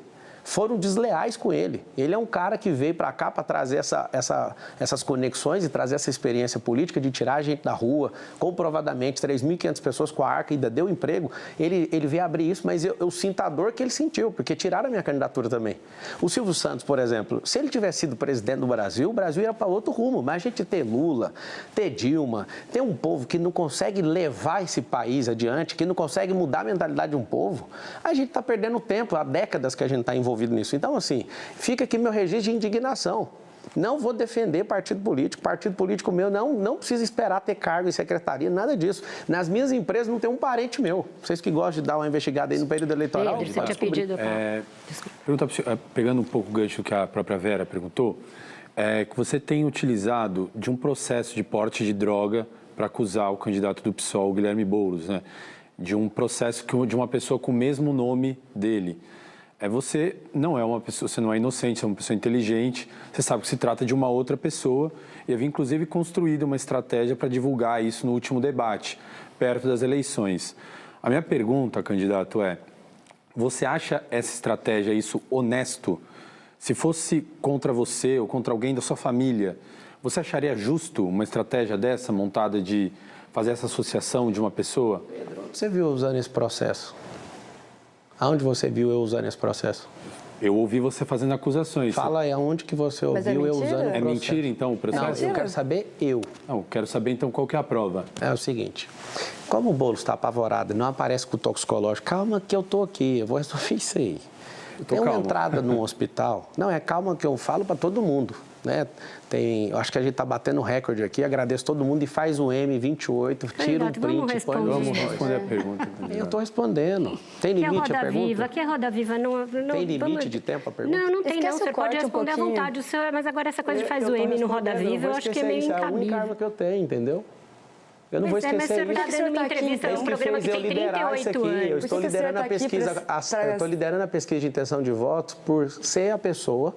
Foram desleais com ele. Ele é um cara que veio para cá para trazer essas conexões e trazer essa experiência política de tirar a gente da rua, comprovadamente, 3.500 pessoas com a Arca ainda deu emprego. Ele veio abrir isso, mas eu sinto a dor que ele sentiu, porque tiraram a minha candidatura também. O Silvio Santos, por exemplo, se ele tivesse sido presidente do Brasil, o Brasil ia para outro rumo, mas a gente ter Lula, ter Dilma, ter um povo que não consegue levar esse país adiante, que não consegue mudar a mentalidade de um povo, a gente está perdendo tempo, há décadas que a gente está envolvido nisso. Então, assim, fica aqui meu registro de indignação. Não vou defender partido político meu não precisa esperar ter cargo em secretaria, nada disso. Nas minhas empresas não tem um parente meu. Vocês que gostam de dar uma investigada aí no período eleitoral. Você tinha pedido pegando um pouco o gancho que a própria Vera perguntou, que você tem utilizado de um processo de porte de droga para acusar o candidato do PSOL, Guilherme Boulos, né? De um processo de uma pessoa com o mesmo nome dele. Você não é uma pessoa, você não é inocente, você é uma pessoa inteligente, você sabe que se trata de uma outra pessoa e havia inclusive construído uma estratégia para divulgar isso no último debate, perto das eleições. A minha pergunta, candidato, você acha essa estratégia, isso honesto? Se fosse contra você ou contra alguém da sua família, Você acharia justo uma estratégia dessa, montada de fazer essa associação de uma pessoa? Pedro, onde você viu eu usando esse processo? Aonde você viu eu usando esse processo? Eu ouvi você fazendo acusações. Fala aí, aonde que você ouviu eu usando esse processo? É mentira, então, o processo? Não, eu quero saber eu. Não, quero saber, então, qual que é a prova. É o seguinte, como o Boulos está apavorado e não aparece com o toxicológico, calma que eu tô aqui, eu vou resolver isso aí. Tem uma entrada num hospital, não, é calma que eu falo para todo mundo, né? Eu acho que a gente está batendo recorde aqui, agradeço todo mundo e faz o M28, tira um print, põe no... Vamos responder a pergunta. Eu estou respondendo. Tem limite a pergunta? Que é Roda Viva? Não, tem limite de tempo a pergunta? Não tem não, você pode responder à vontade, mas agora essa coisa de faz o M no Roda Viva, eu acho que é meio incabível. É a única arma que eu tenho, entendeu? Eu não vou esquecer isso. Mas o senhor está dando uma entrevista num programa que tem 38 anos. Eu estou liderando a pesquisa, estou liderando a pesquisa de intenção de votos por ser a pessoa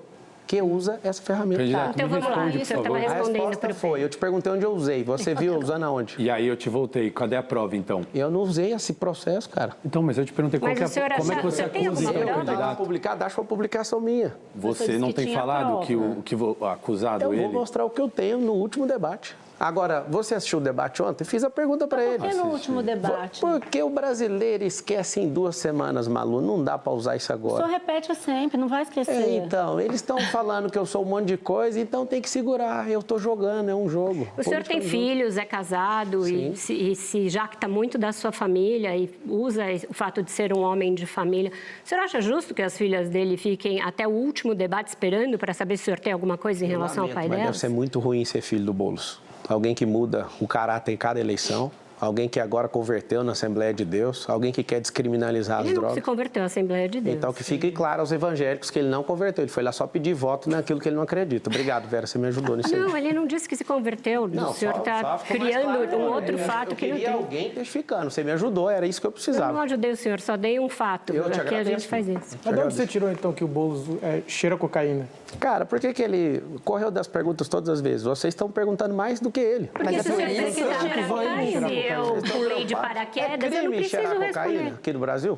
que usa essa ferramenta. Então vamos lá, o senhor estava respondendo. A resposta foi, eu te perguntei onde eu usei, você viu usando aonde? E aí eu te voltei, cadê a prova então? Eu não usei esse processo, cara. Então, mas eu te perguntei como é que você acusa o candidato. Publicado, acho uma publicação minha. Você não tem falado que o acusado então, ele... Eu vou mostrar o que eu tenho no último debate. Agora, você assistiu o debate ontem? Fiz a pergunta para ele. Por que no último debate? Porque o brasileiro esquece em 2 semanas, Malu. Não dá para usar isso agora. O senhor repete sempre, não vai esquecer. Então, eles estão falando que eu sou um monte de coisa, então tem que segurar. Eu estou jogando, é um jogo. O senhor tem filhos, é casado e se jacta muito da sua família e usa o fato de ser um homem de família. O senhor acha justo que as filhas dele fiquem até o último debate esperando para saber se o senhor tem alguma coisa em relação ao pai dela? Deve ser muito ruim ser filho do Boulos. Alguém que muda o caráter em cada eleição, alguém que agora converteu na Assembleia de Deus, alguém que quer descriminalizar as drogas. Ele não se converteu na Assembleia de Deus. Então, que fique claro aos evangélicos que ele não converteu, ele foi lá só pedir voto naquilo que ele não acredita. Obrigado, Vera, você me ajudou nisso aí. Não, ele não disse que se converteu, o senhor está criando um outro fato que não tem. Eu queria alguém testificando, você me ajudou, era isso que eu precisava. Eu não ajudei o senhor, só dei um fato, aqui a gente faz isso. Mas de onde você tirou, então, que o Boulos cheira cocaína? Cara, por que ele correu das perguntas todas as vezes? Vocês estão perguntando mais do que ele. Mas se o senhor pesquisar cocaína, eu pulei de paraquedas, eu não preciso responder. Aqui no Brasil?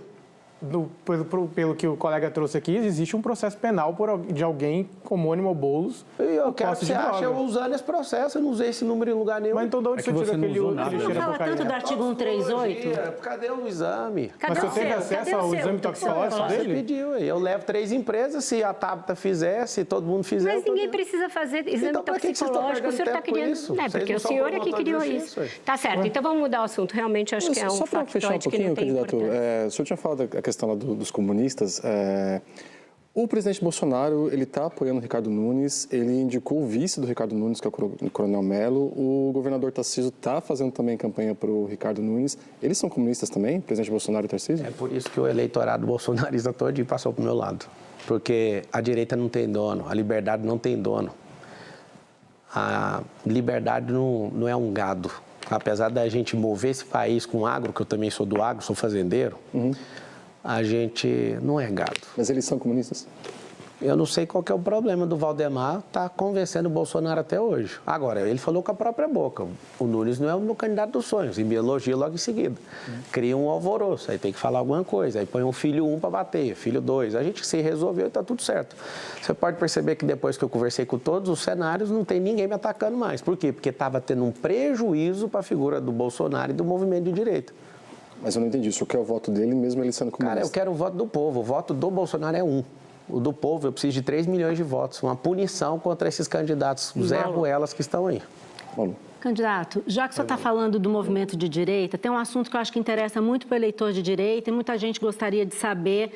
Pelo que o colega trouxe aqui, existe um processo penal de alguém homônimo ao Boulos. Eu quero que você ache eu usando esse processo, eu não usei esse número em lugar nenhum. Mas então de onde você tirou aquele cheiro fala tanto do artigo 138? Cadê o exame? Mas você teve acesso ao exame toxicológico dele? Você pediu, eu levo 3 empresas, se a Tabata fizer, se todo mundo fizer... Mas ninguém precisa fazer exame toxicológico, o senhor está criando... É, porque o senhor é que criou isso. Tá certo, então vamos mudar o assunto, realmente acho que é um factoide que não tem importância. Só para fechar um pouquinho, candidato, o senhor tinha falado a questão lá dos comunistas. O presidente Bolsonaro, ele está apoiando o Ricardo Nunes, ele indicou o vice do Ricardo Nunes, que é o Coronel Mello. O governador Tarcísio está fazendo também campanha para o Ricardo Nunes. Eles são comunistas também, o presidente Bolsonaro e Tarcísio? É por isso que o eleitorado bolsonarista todo passou para o meu lado. Porque a direita não tem dono, a liberdade não tem dono. A liberdade não é um gado. Apesar da gente mover esse país com agro, que eu também sou do agro, sou fazendeiro, a gente não é gado. Mas eles são comunistas? Eu não sei qual que é o problema do Valdemar estar convencendo o Bolsonaro até hoje. Agora, ele falou com a própria boca. O Nunes não é o meu candidato dos sonhos. E me elogia logo em seguida. Cria um alvoroço, aí tem que falar alguma coisa. Aí põe um filho 1 para bater, filho 2. A gente se resolveu e está tudo certo. Você pode perceber que depois que eu conversei com todos os cenários, não tem ninguém me atacando mais. Por quê? Porque estava tendo um prejuízo para a figura do Bolsonaro e do movimento de direita. Mas eu não entendi. Isso quer o voto dele mesmo ele sendo comunista? Cara, eu quero o voto do povo. O voto do Bolsonaro é 1. O do povo, eu preciso de 3 milhões de votos. Uma punição contra esses candidatos Zé Ruelas que estão aí. Malu. Candidato, já que o senhor está falando do movimento de direita, tem um assunto que eu acho que interessa muito para o eleitor de direita e muita gente gostaria de saber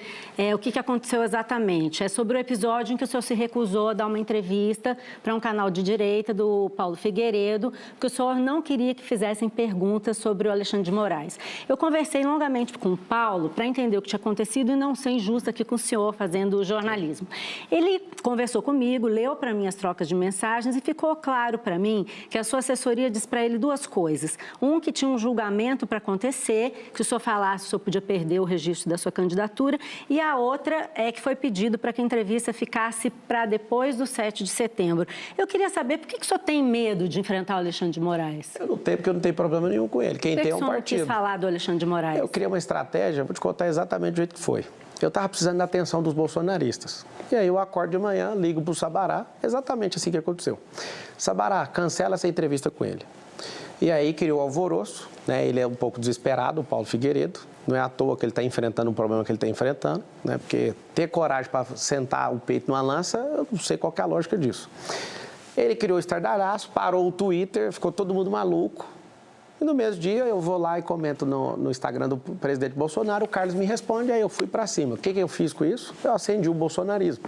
o que aconteceu exatamente. É sobre o episódio em que o senhor se recusou a dar uma entrevista para um canal de direita do Paulo Figueiredo, porque o senhor não queria que fizessem perguntas sobre o Alexandre de Moraes. Eu conversei longamente com o Paulo para entender o que tinha acontecido e não ser injusta aqui com o senhor fazendo jornalismo. Ele conversou comigo, leu para mim as trocas de mensagens e ficou claro para mim que a sua assessoria assessoria disse para ele duas coisas. Um, que tinha um julgamento para acontecer, que se o senhor falasse, o senhor podia perder o registro da sua candidatura. E a outra é que foi pedido para que a entrevista ficasse para depois do 7 de setembro. Eu queria saber por que o senhor tem medo de enfrentar o Alexandre de Moraes? Eu não tenho, porque eu não tenho problema nenhum com ele. Quem tem é um partido. Por que o senhor não quis falar do Alexandre de Moraes? Eu criei uma estratégia, vou te contar exatamente do jeito que foi. Eu estava precisando da atenção dos bolsonaristas. E aí eu acordo de manhã, ligo para o Sabará, exatamente assim que aconteceu. Sabará, cancela essa entrevista com ele. E aí criou alvoroço, né? Ele é um pouco desesperado, o Paulo Figueiredo. Não é à toa que ele está enfrentando o problema que ele está enfrentando, né? Porque ter coragem para sentar o peito numa lança, eu não sei qual que é a lógica disso. Ele criou o estardalhaço, parou o Twitter, ficou todo mundo maluco. E no mesmo dia eu vou lá e comento no Instagram do presidente Bolsonaro, o Carlos me responde, aí eu fui para cima. O que eu fiz com isso? Eu acendi o bolsonarismo.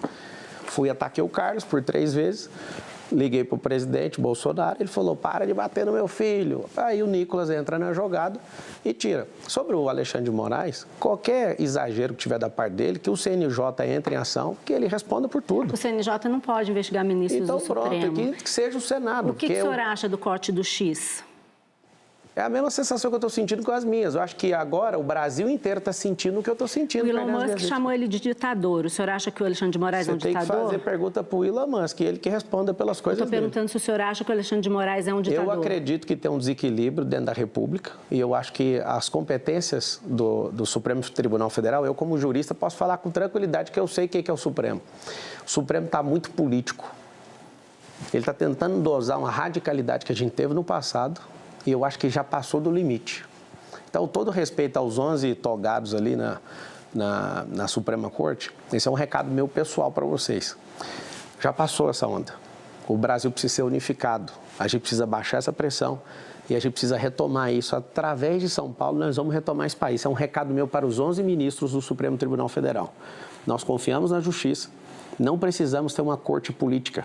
Fui, ataquei o Carlos por 3 vezes, liguei para o presidente Bolsonaro, ele falou, para de bater no meu filho. Aí o Nicolas entra na jogada e tira. Sobre o Alexandre de Moraes, qualquer exagero que tiver da parte dele, que o CNJ entre em ação, que ele responda por tudo. O CNJ não pode investigar ministros do Supremo. Então pronto, que seja o Senado. O que o senhor acha do corte do X? É a mesma sensação que eu estou sentindo com as minhas. Eu acho que agora o Brasil inteiro está sentindo o que eu estou sentindo. O Elon Musk chamou ele de ditador. O senhor acha que o Alexandre de Moraes é um ditador? Você tem que fazer pergunta para o Elon Musk, ele que responda pelas coisas dele. Eu estou perguntando se o senhor acha que o Alexandre de Moraes é um ditador. Eu acredito que tem um desequilíbrio dentro da República e eu acho que as competências do Supremo Tribunal Federal, eu como jurista posso falar com tranquilidade que eu sei o que é o Supremo. O Supremo está muito político. Ele está tentando dosar uma radicalidade que a gente teve no passado, e eu acho que já passou do limite. Então, todo respeito aos 11 togados ali na Suprema Corte, esse é um recado meu pessoal para vocês. Já passou essa onda. O Brasil precisa ser unificado. A gente precisa baixar essa pressão e a gente precisa retomar isso. Através de São Paulo, nós vamos retomar esse país. É um recado meu para os 11 ministros do Supremo Tribunal Federal. Nós confiamos na justiça. Não precisamos ter uma corte política.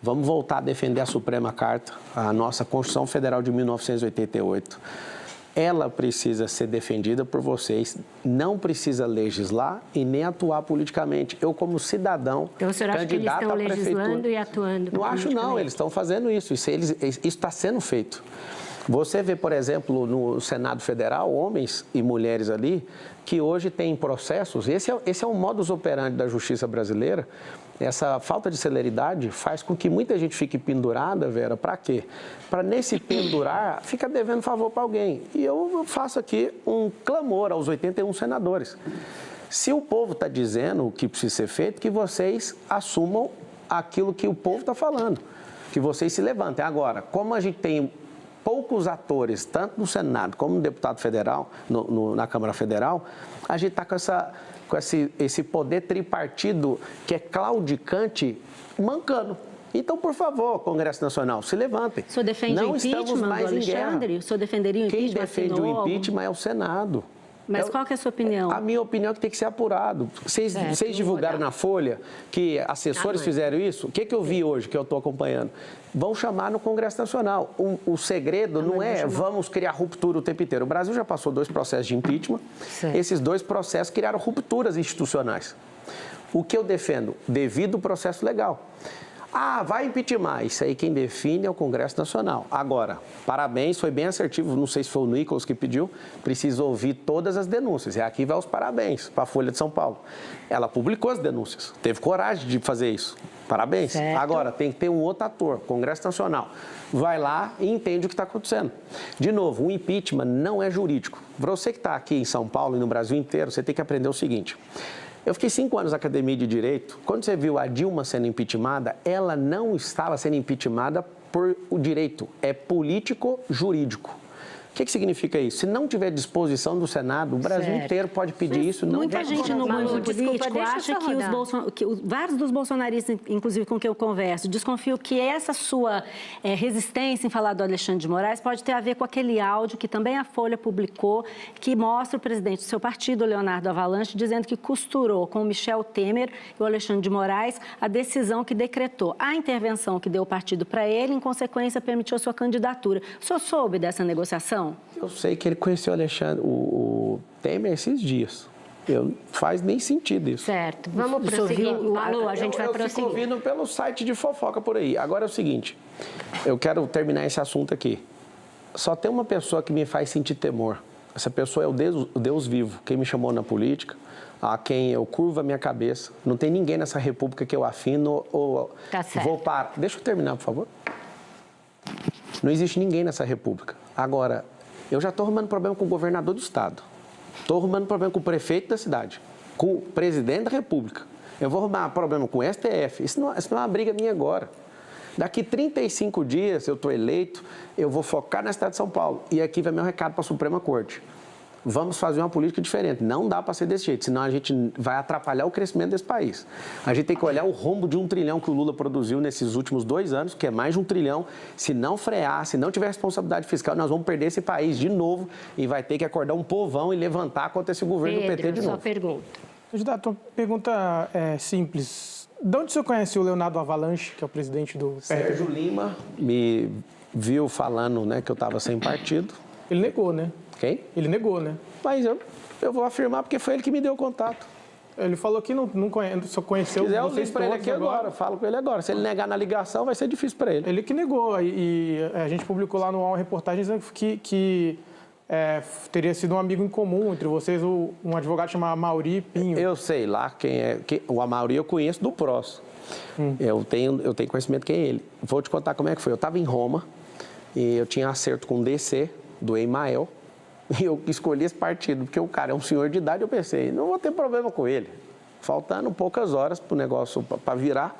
Vamos voltar a defender a Suprema Carta, a nossa Constituição Federal de 1988. Ela precisa ser defendida por vocês, não precisa legislar e nem atuar politicamente. Eu, como cidadão, então, o senhor acha que eles estão legislando e atuando? Não acho, não. Eles estão fazendo isso. Isso está sendo feito. Você vê, por exemplo, no Senado Federal, homens e mulheres ali, que hoje têm processos. Esse é o modus operandi da justiça brasileira. Essa falta de celeridade faz com que muita gente fique pendurada, Vera, para quê? Para nesse pendurar, fica devendo favor para alguém. E eu faço aqui um clamor aos 81 senadores. Se o povo está dizendo o que precisa ser feito, que vocês assumam aquilo que o povo está falando, que vocês se levantem. Agora, como a gente tem poucos atores, tanto no Senado como no deputado federal, na Câmara Federal, a gente está com esse poder tripartido que é claudicante, mancando. Então, por favor, Congresso Nacional, se levantem. O senhor defende não o impeachment estamos mais do Alexandre? O senhor defenderia o impeachment? Quem defende o impeachment é o Senado. Mas qual que é a sua opinião? A minha opinião é que tem que ser apurado. Vocês divulgaram na Folha que assessores fizeram isso? O que eu vi hoje, que eu estou acompanhando? Vão chamar no Congresso Nacional. O segredo não é vamos criar ruptura o tempo inteiro. O Brasil já passou 2 processos de impeachment. Certo. Esses 2 processos criaram rupturas institucionais. O que eu defendo? Devido ao processo legal. Ah, vai impeachment. Isso aí quem define é o Congresso Nacional. Agora, parabéns, foi bem assertivo. Não sei se foi o Nicolas que pediu. Precisa ouvir todas as denúncias. E aqui vai os parabéns para a Folha de São Paulo. Ela publicou as denúncias. Teve coragem de fazer isso. Parabéns. Certo. Agora, tem que ter um outro ator, Congresso Nacional. Vai lá e entende o que está acontecendo. De novo, o impeachment não é jurídico. Para você que está aqui em São Paulo e no Brasil inteiro, você tem que aprender o seguinte. Eu fiquei 5 anos na Academia de Direito. Quando você viu a Dilma sendo impeachmentada, ela não estava sendo impeachmentada por o direito, é político-jurídico. O que significa isso? Se não tiver disposição do Senado, o Brasil inteiro pode pedir isso. Não muita gente no mundo político acha que vários dos bolsonaristas, inclusive com quem eu converso, desconfiam que essa sua resistência em falar do Alexandre de Moraes pode ter a ver com aquele áudio que também a Folha publicou, que mostra o presidente do seu partido, Leonardo Avalanche, dizendo que costurou com o Michel Temer e o Alexandre de Moraes a decisão que decretou a intervenção que deu o partido para ele, em consequência, permitiu a sua candidatura. O senhor soube dessa negociação? Eu sei que ele conheceu o Temer esses dias. Faz nem sentido isso. Certo. Vamos prosseguir. Malu, a gente vai prosseguir. Eu fico ouvindo pelo site de fofoca por aí. Agora é o seguinte, eu quero terminar esse assunto aqui. Só tem uma pessoa que me faz sentir temor. Essa pessoa é o Deus vivo, quem me chamou na política, a quem eu curvo a minha cabeça. Não tem ninguém nessa república que eu afino ou vou parar. Deixa eu terminar, por favor. Não existe ninguém nessa república. Agora, eu já estou arrumando problema com o governador do estado. Estou arrumando problema com o prefeito da cidade, com o presidente da república. Eu vou arrumar problema com o STF. Isso não é uma briga minha agora. Daqui 35 dias, eu estou eleito, eu vou focar na cidade de São Paulo. E aqui vai meu recado para a Suprema Corte. Vamos fazer uma política diferente. Não dá para ser desse jeito, senão a gente vai atrapalhar o crescimento desse país. A gente tem que olhar o rombo de 1 trilhão que o Lula produziu nesses últimos 2 anos, que é mais de 1 trilhão. Se não frear, se não tiver responsabilidade fiscal, nós vamos perder esse país de novo e vai ter que acordar um povão e levantar contra esse governo do PT de novo. Sua pergunta. Candidato, uma pergunta simples. De onde o senhor conhece o Leonardo Avalanche, que é o presidente do PRTB? Sérgio Lima me viu falando, né, que eu estava sem partido. Ele negou, né? Quem? Ele negou, né? Mas eu vou afirmar porque foi ele que me deu o contato. Ele falou que só conheceu vocês vocês todos para ele aqui agora. Eu falo com ele agora. Se ele negar na ligação, vai ser difícil para ele. Ele que negou. E a gente publicou lá no UOL uma reportagem dizendo que teria sido um amigo em comum entre vocês, um advogado chamado Amaury Pinho. Eu sei lá quem é. O Amaury eu conheço do PROS. Eu tenho conhecimento quem é ele. Vou te contar como é que foi. Eu estava em Roma e eu tinha acerto com o DC, do Emael, e eu escolhi esse partido, porque o cara é um senhor de idade. Eu pensei, não vou ter problema com ele. Faltando poucas horas para o negócio, para virar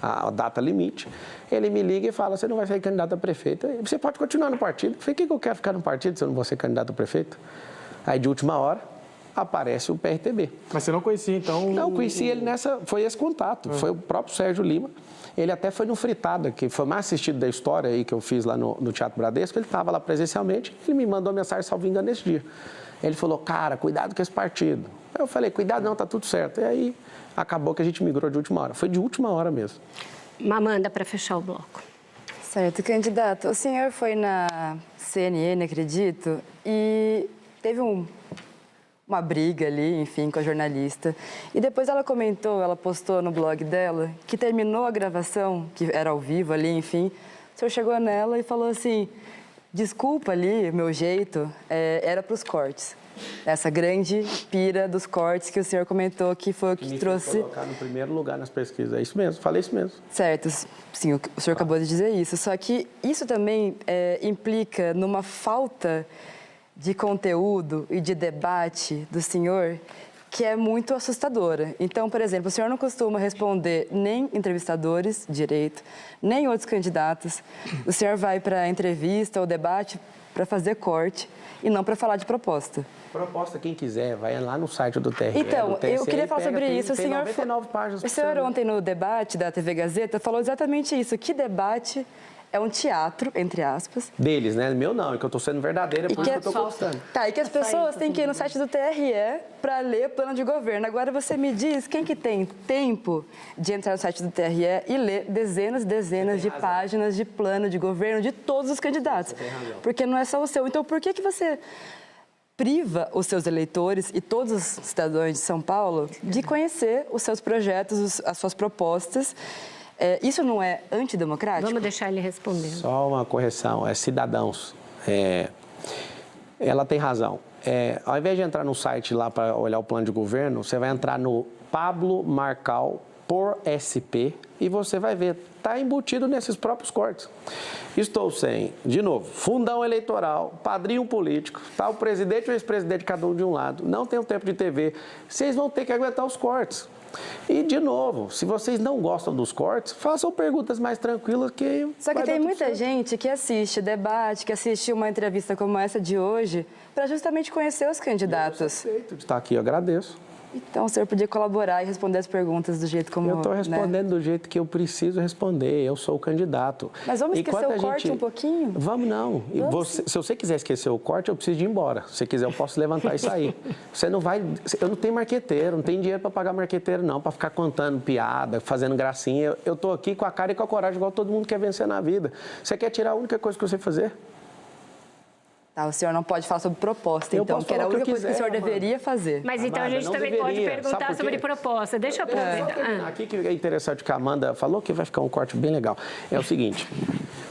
a data limite, ele me liga e fala, você não vai ser candidato a prefeito, você pode continuar no partido. Eu falei, o que eu quero ficar no partido se eu não vou ser candidato a prefeito? Aí, de última hora, aparece o PRTB. Mas você não conhecia, então? Não, conheci ele foi esse contato, foi o próprio Sérgio Lima. Ele até foi no Fritada, que foi mais assistido da história aí que eu fiz lá no Teatro Bradesco, ele estava lá presencialmente, ele me mandou uma mensagem, salvo engano, nesse dia. Ele falou, cara, cuidado com esse partido. Eu falei, cuidado não, tá tudo certo. E aí, acabou que a gente migrou de última hora. Foi de última hora mesmo. Mamanda, para fechar o bloco. Certo, candidato. O senhor foi na CNN, acredito, e teve uma briga ali, enfim, com a jornalista. E depois ela postou no blog dela, que terminou a gravação, que era ao vivo ali, enfim. O senhor chegou nela e falou assim, desculpa ali, meu jeito, era para os cortes. Essa grande pira dos cortes que o senhor comentou que foi o que trouxe... colocar no primeiro lugar nas pesquisas, é isso mesmo, falei isso mesmo. Certo, sim, o senhor acabou de dizer isso, só que isso também implica numa falta de conteúdo e de debate do senhor que é muito assustadora. Então, por exemplo, o senhor não costuma responder nem entrevistadores direito, nem outros candidatos. O senhor vai para a entrevista ou debate para fazer corte e não para falar de proposta. Proposta, quem quiser, vai lá no site do TRE. Então, do TSE, eu queria falar sobre isso. Tem 99 páginas. O senhor ontem no debate da TV Gazeta falou exatamente isso. Que debate é um teatro, entre aspas. Deles, né? Meu não, é que eu estou sendo verdadeira, por isso que eu estou conquistando. Tá, e que as pessoas têm que ir no site do TRE para ler plano de governo. Agora você me diz, quem que tem tempo de entrar no site do TRE e ler dezenas e dezenas de páginas de plano de governo de todos os candidatos? Porque não é só o seu. Então, por que você priva os seus eleitores e todos os cidadãos de São Paulo de conhecer os seus projetos, as suas propostas? Isso não é antidemocrático? Vamos deixar ele responder. Só uma correção, cidadãos. Ela tem razão. Ao invés de entrar no site lá para olhar o plano de governo, você vai entrar no Pablo Marcal por SP e você vai ver, está embutido nesses próprios cortes. Estou sem, de novo, fundão eleitoral, padrinho político, está o presidente e o ex-presidente, cada um de um lado, não tem um tempo de TV, vocês vão ter que aguentar os cortes. E, de novo, se vocês não gostam dos cortes, façam perguntas mais tranquilas que... Só que tem muita gente que assiste debate, que assiste uma entrevista como essa de hoje, para justamente conhecer os candidatos. Eu sou aceito de estar aqui, eu agradeço. Então, o senhor podia colaborar e responder as perguntas do jeito como... Eu estou respondendo do jeito que eu preciso responder, eu sou o candidato. Mas vamos esquecer o corte um pouquinho? Vamos não. Se você quiser esquecer o corte, eu preciso de ir embora. Se você quiser, eu posso levantar e sair. Você não vai... Eu não tenho marqueteiro, não tenho dinheiro para pagar marqueteiro não, para ficar contando piada, fazendo gracinha. Eu estou aqui com a cara e com a coragem, igual todo mundo quer vencer na vida. Você quer tirar a única coisa que você fazer? Tá, o senhor não pode falar sobre proposta, Eu então, posso que era a falar o única que eu coisa que o senhor quiser, deveria fazer. Mas então a Amanda, gente não também pode deveria. perguntar Sabe por sobre quê? proposta. Deixa eu aproveitar. Aqui que é interessante que a Amanda falou, que vai ficar um corte bem legal. É o seguinte,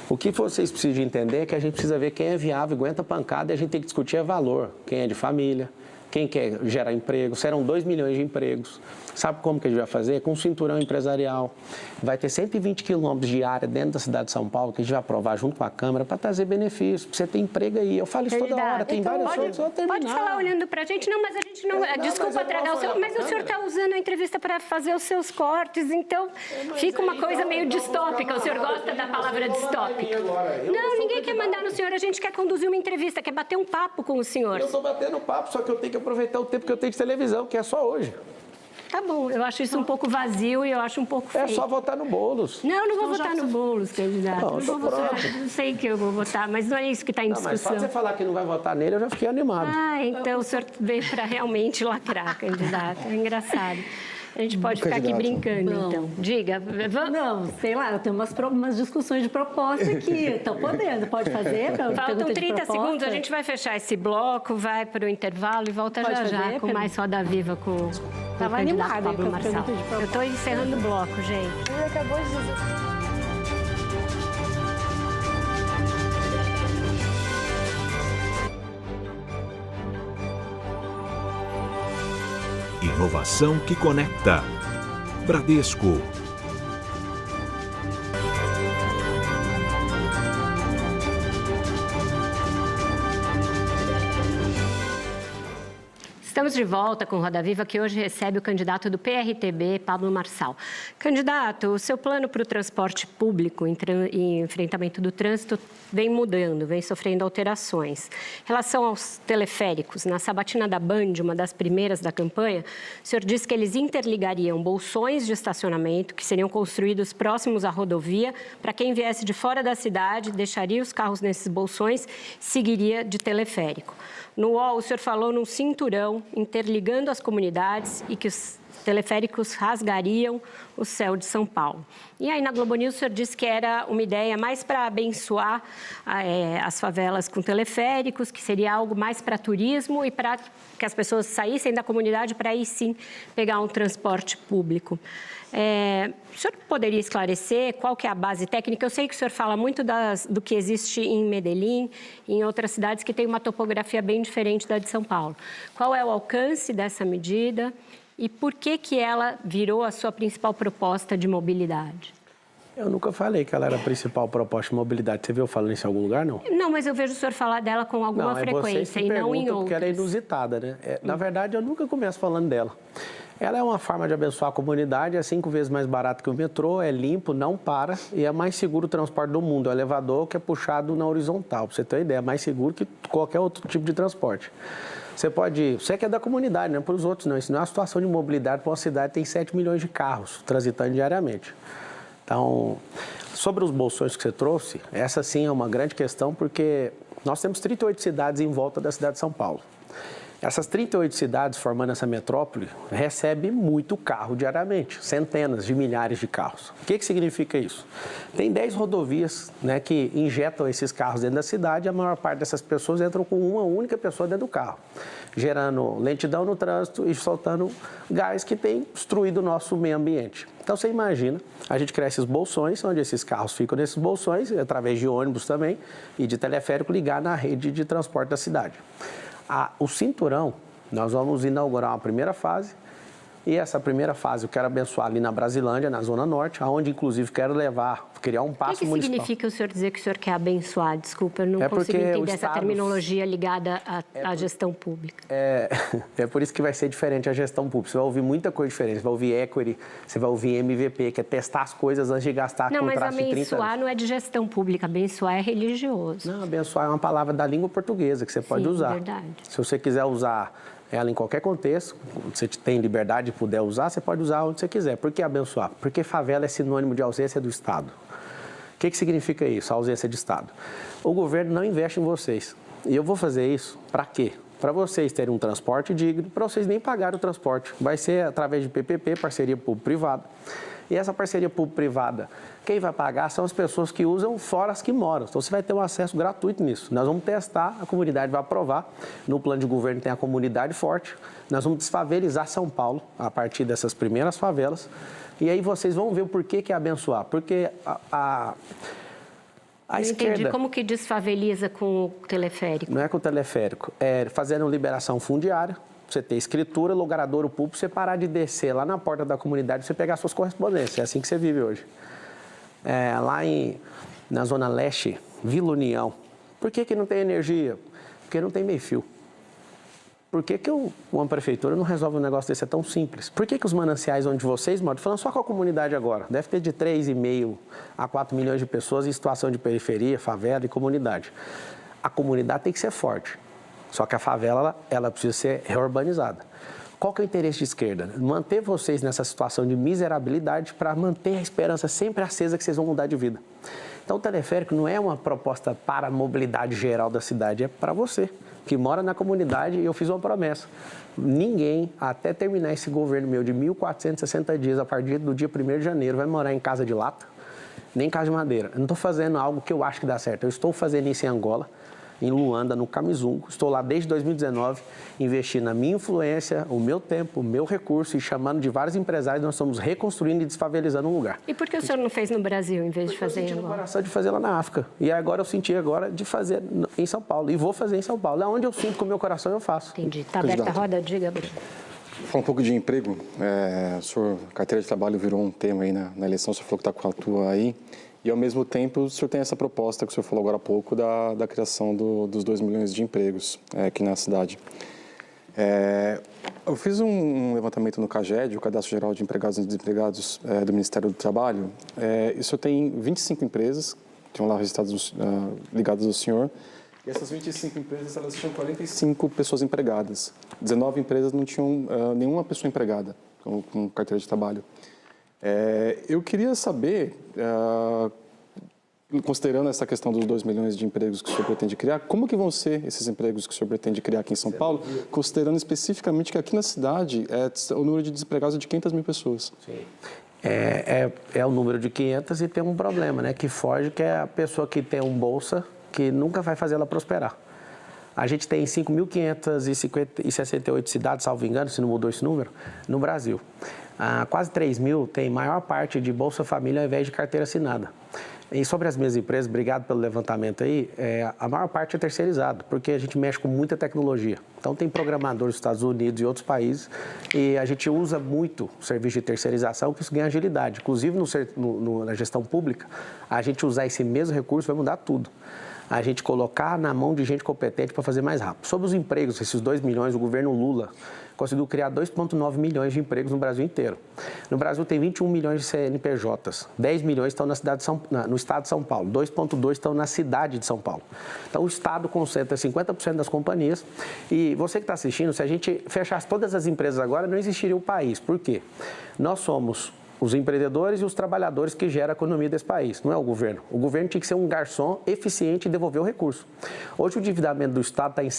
o que vocês precisam entender é que a gente precisa ver quem é viável, aguenta pancada, e a gente tem que discutir valor. Quem é de família, quem quer gerar emprego. Serão 2 milhões de empregos. Sabe como que a gente vai fazer? Com um cinturão empresarial. Vai ter 120 quilômetros de área dentro da cidade de São Paulo, que a gente vai aprovar junto com a Câmara, para trazer benefícios, para você ter emprego aí. Eu falo isso toda hora, tem várias outras, eu vou terminar. Pode falar olhando para a gente, não, mas a gente não... desculpa tragar o seu... Mas o senhor está usando a entrevista para fazer os seus cortes, então fica uma coisa meio distópica. O senhor gosta da palavra distópica? Não, ninguém quer mandar no senhor, a gente quer conduzir uma entrevista, quer bater um papo com o senhor. Eu estou batendo papo, só que eu tenho que aproveitar o tempo que eu tenho de televisão, que é só hoje. Tá bom, eu acho isso um pouco vazio e eu acho um pouco feio. É só votar no Boulos. Não, eu não vou votar no Boulos, candidato. Não, Não vou votar. Não sei que eu vou votar, mas não é isso que está em Não, mas só discussão. você falar que não vai votar nele, eu já fiquei animado. Ah, então o senhor veio para realmente lacrar, candidato. É engraçado. A gente pode ficar aqui brincando, então. Diga. Não, sei lá, eu tenho umas discussões de proposta aqui. Estou podendo, pode fazer? Faltam 30 segundos, a gente vai fechar esse bloco, vai para o intervalo e volta já com mais Roda Viva com o Tava candidato animada Pablo com a Marçal. pergunta de proposta. Eu estou encerrando o bloco, gente. Ele acabou de dizer. Inovação que conecta. Bradesco. Estamos de volta com Roda Viva, que hoje recebe o candidato do PRTB, Pablo Marçal. Candidato, o seu plano para o transporte público e enfrentamento do trânsito vem mudando, vem sofrendo alterações. Em relação aos teleféricos, na sabatina da Band, uma das primeiras da campanha, o senhor disse que eles interligariam bolsões de estacionamento que seriam construídos próximos à rodovia para quem viesse de fora da cidade, deixaria os carros nesses bolsões, seguiria de teleférico. No UOL, o senhor falou num cinturão interligando as comunidades e que os teleféricos rasgariam o céu de São Paulo. E aí, na Globo News, o senhor disse que era uma ideia mais para abençoar as favelas com teleféricos, que seria algo mais para turismo e para que as pessoas saíssem da comunidade para aí sim pegar um transporte público. O senhor poderia esclarecer qual que é a base técnica? Eu sei que o senhor fala muito do que existe em Medellín e em outras cidades que têm uma topografia bem diferente da de São Paulo. Qual é o alcance dessa medida e por que ela virou a sua principal proposta de mobilidade? Eu nunca falei que ela era a principal proposta de mobilidade. Você viu eu falando isso em algum lugar, não? Não, mas eu vejo o senhor falar dela com alguma frequência e não em outras. Porque ela é inusitada, né? Na verdade, eu nunca começo falando dela. Ela é uma forma de abençoar a comunidade, é 5 vezes mais barato que o metrô, é limpo, não para e é mais seguro o transporte do mundo. É o elevador que é puxado na horizontal, para você ter uma ideia, é mais seguro que qualquer outro tipo de transporte. Você que é da comunidade, não é para os outros, não. Isso não é uma situação de mobilidade para uma cidade que tem 7 milhões de carros transitando diariamente. Então, sobre os bolsões que você trouxe, essa sim é uma grande questão, porque nós temos 38 cidades em volta da cidade de São Paulo. Essas 38 cidades formando essa metrópole recebem muito carro diariamente, centenas de milhares de carros. O que significa isso? Tem 10 rodovias, né, que injetam esses carros dentro da cidade e a maior parte dessas pessoas entram com uma única pessoa dentro do carro, gerando lentidão no trânsito e soltando gás que tem destruído o nosso meio ambiente. Então, você imagina, a gente cria esses bolsões, onde esses carros ficam nesses bolsões, através de ônibus também, e de teleférico, ligar na rede de transporte da cidade. O cinturão, nós vamos inaugurar uma primeira fase, e essa primeira fase eu quero abençoar ali na Brasilândia, na Zona Norte, onde inclusive quero criar um paço municipal. O que significa o senhor dizer que o senhor quer abençoar? Desculpa, eu não consigo entender essa terminologia ligada à gestão pública. É por isso que vai ser diferente a gestão pública. Você vai ouvir muita coisa diferente. Você vai ouvir equity, você vai ouvir MVP, que é testar as coisas antes de gastar com traço de 30 anos. Não, mas abençoar não é de gestão pública, abençoar é religioso. Não, abençoar é uma palavra da língua portuguesa que você pode usar. Verdade. Se você quiser usar ela em qualquer contexto, você tem liberdade de poder usar, você pode usar onde você quiser. Por que abençoar? Porque favela é sinônimo de ausência do Estado. O que significa isso, a ausência de Estado? O governo não investe em vocês. E eu vou fazer isso para quê? para vocês terem um transporte digno, para vocês nem pagarem o transporte. Vai ser através de PPP, parceria público-privada. E essa parceria público-privada, quem vai pagar são as pessoas que usam fora as que moram. Então, você vai ter um acesso gratuito nisso. Nós vamos testar, a comunidade vai aprovar. No plano de governo tem a comunidade forte. Nós vamos desfavelizar São Paulo a partir dessas primeiras favelas. E aí vocês vão ver o porquê que é abençoar. Porque a esquerda... Entendi. Como que desfaveliza com o teleférico? Não é com o teleférico. É fazendo liberação fundiária. Você ter escritura, logradouro público, você parar de descer lá na porta da comunidade, você pegar suas correspondências. É assim que você vive hoje. Lá na Zona Leste, Vila União, por que não tem energia? Porque não tem meio-fio. Por que uma prefeitura não resolve um negócio desse? É tão simples. Por que os mananciais onde vocês moram, falando só com a comunidade agora, deve ter de 3,5 a 4 milhões de pessoas em situação de periferia, favela e comunidade. A comunidade tem que ser forte. Só que a favela, ela precisa ser reurbanizada. Qual que é o interesse de esquerda? Manter vocês nessa situação de miserabilidade para manter a esperança sempre acesa que vocês vão mudar de vida. Então, o teleférico não é uma proposta para a mobilidade geral da cidade, é para você, que mora na comunidade, e eu fiz uma promessa. Ninguém, até terminar esse governo meu de 1.460 dias, a partir do dia 1º de janeiro, vai morar em casa de lata, nem em casa de madeira. Eu não estou fazendo algo que eu acho que dá certo. Eu estou fazendo isso em Angola, em Luanda, no Camizungo. Estou lá desde 2019, investindo na minha influência, o meu tempo, o meu recurso e chamando de vários empresários. Nós estamos reconstruindo e desfavelizando um lugar. E por que o senhor não fez no Brasil, em vez de fazer em Angola? Eu senti no coração de fazer lá na África. E agora eu senti de fazer em São Paulo. E vou fazer em São Paulo. É onde eu sinto com o meu coração, eu faço. Entendi. Está aberta a roda? Diga, Bruno. Falar um pouco de emprego. O senhor, carteira de trabalho virou um tema aí na eleição. O senhor falou que está com a tua aí. E, ao mesmo tempo, o senhor tem essa proposta que o senhor falou agora há pouco da criação dos 2 milhões de empregos aqui na cidade. Eu fiz um levantamento no CAGED, o Cadastro Geral de Empregados e Desempregados do Ministério do Trabalho. E o senhor tem 25 empresas, que estão lá registradas, ligadas ao senhor. E essas 25 empresas, elas tinham 45 pessoas empregadas. 19 empresas não tinham nenhuma pessoa empregada com carteira de trabalho. Eu queria saber, considerando essa questão dos 2 milhões de empregos que o senhor pretende criar, como que vão ser esses empregos que o senhor pretende criar aqui em São Paulo, considerando especificamente que aqui na cidade o número de desempregados é de 500 mil pessoas? Sim. É o número de 500 e tem um problema, né, que foge, que é a pessoa que tem um bolsa que nunca vai fazer ela prosperar. A gente tem 5.568 cidades, salvo engano, se não mudou esse número, no Brasil. Quase 3 mil tem maior parte de Bolsa Família ao invés de carteira assinada. E sobre as minhas empresas, obrigado pelo levantamento aí, a maior parte é terceirizado, porque a gente mexe com muita tecnologia. Então, tem programadores dos Estados Unidos e outros países, e a gente usa muito o serviço de terceirização, que isso ganha agilidade. Inclusive, na gestão pública, a gente usar esse mesmo recurso vai mudar tudo. A gente colocar na mão de gente competente para fazer mais rápido. Sobre os empregos, esses 2 milhões, o governo Lula conseguiu criar 2,9 milhões de empregos no Brasil inteiro. No Brasil tem 21 milhões de CNPJs, 10 milhões estão no estado de São Paulo, 2,2 estão na cidade de São Paulo. Então, o estado concentra 50% das companhias e você que está assistindo, se a gente fechasse todas as empresas agora, não existiria o país. Por quê? Nós somos os empreendedores e os trabalhadores que geram a economia desse país, não é o governo. O governo tinha que ser um garçom eficiente e devolver o recurso. Hoje o endividamento do Estado está em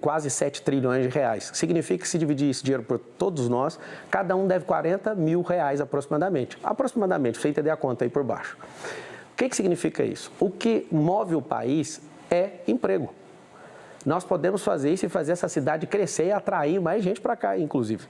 quase 7 trilhões de reais. Significa que se dividir esse dinheiro por todos nós, cada um deve 40 mil reais aproximadamente. Aproximadamente, pra você entender a conta aí por baixo. O que significa isso? O que move o país é emprego. Nós podemos fazer isso e fazer essa cidade crescer e atrair mais gente para cá, inclusive.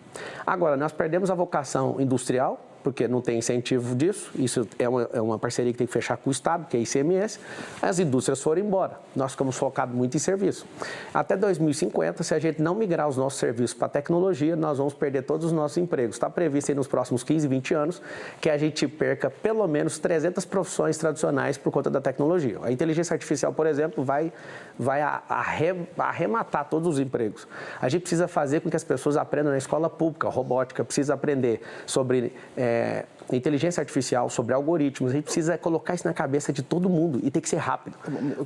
Agora, nós perdemos a vocação industrial, porque não tem incentivo disso. Isso é uma parceria que tem que fechar com o Estado, que é ICMS. As indústrias foram embora. Nós ficamos focados muito em serviço. Até 2050, se a gente não migrar os nossos serviços para a tecnologia, nós vamos perder todos os nossos empregos. Está previsto aí nos próximos 15, 20 anos que a gente perca pelo menos 300 profissões tradicionais por conta da tecnologia. A inteligência artificial, por exemplo, vai arrematar todos os empregos. A gente precisa fazer com que as pessoas aprendam na escola pública, robótica, precisa aprender sobre inteligência artificial, sobre algoritmos. A gente precisa colocar isso na cabeça de todo mundo e tem que ser rápido.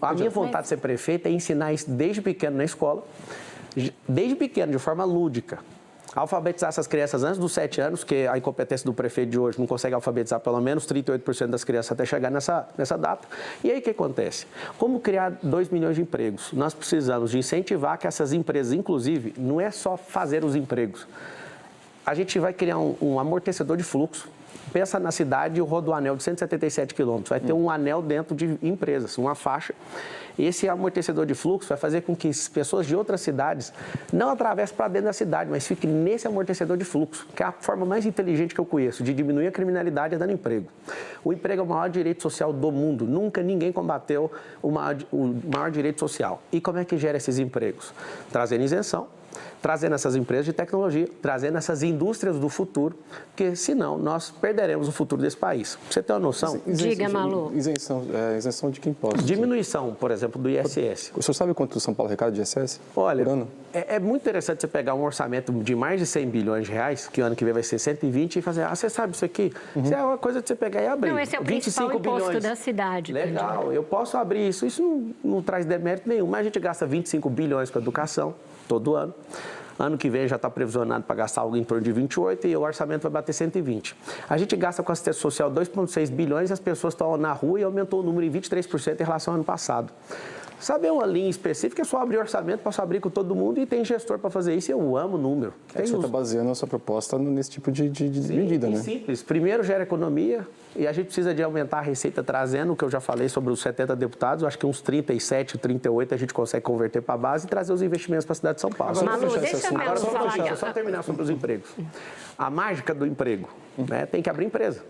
A minha vontade de ser prefeito é ensinar isso desde pequeno na escola, desde pequeno, de forma lúdica. Alfabetizar essas crianças antes dos 7 anos, que a incompetência do prefeito de hoje não consegue alfabetizar pelo menos 38% das crianças até chegar nessa data. E aí o que acontece? Como criar 2 milhões de empregos? Nós precisamos de incentivar que essas empresas, inclusive, não é só fazer os empregos. A gente vai criar um amortecedor de fluxo. Pensa na cidade, o rodoanel de 177 quilômetros. Vai ter um anel dentro de empresas, uma faixa. E esse amortecedor de fluxo vai fazer com que pessoas de outras cidades não atravessem para dentro da cidade, mas fiquem nesse amortecedor de fluxo, que é a forma mais inteligente que eu conheço de diminuir a criminalidade é dando emprego. O emprego é o maior direito social do mundo. Nunca ninguém combateu o maior direito social. E como é que gera esses empregos? Trazendo isenção, trazendo essas empresas de tecnologia, trazendo essas indústrias do futuro, porque senão nós perderemos o futuro desse país. Pra você ter uma noção? Diga, Malu. Isenção de que imposto? Diminuição, por exemplo, do ISS. O senhor sabe quanto o São Paulo arrecada de ISS? Olha, por ano? É muito interessante você pegar um orçamento de mais de 100 bilhões de reais, que o ano que vem vai ser 120, e fazer, você sabe isso aqui? Isso é uma coisa de você pegar e abrir. Não, esse é o principal imposto da cidade. Legal, eu posso abrir isso. Isso não traz demérito nenhum, mas a gente gasta 25 bilhões com educação todo ano. Ano que vem já está previsionado para gastar algo em torno de 28 e o orçamento vai bater 120. A gente gasta com assistência social 2,6 bilhões e as pessoas estão na rua e aumentou o número em 23% em relação ao ano passado. Saber uma linha específica é só abrir orçamento, posso abrir com todo mundo e tem gestor para fazer isso. Eu amo o número. Você está baseando a sua proposta nesse tipo de medida, né? Simples. Primeiro gera economia e a gente precisa de aumentar a receita trazendo o que eu já falei sobre os 70 deputados. Acho que uns 37, 38 a gente consegue converter para a base e trazer os investimentos para a cidade de São Paulo. Malu, deixa eu falar. Só terminar sobre os empregos. A mágica do emprego, né? Tem que abrir empresa.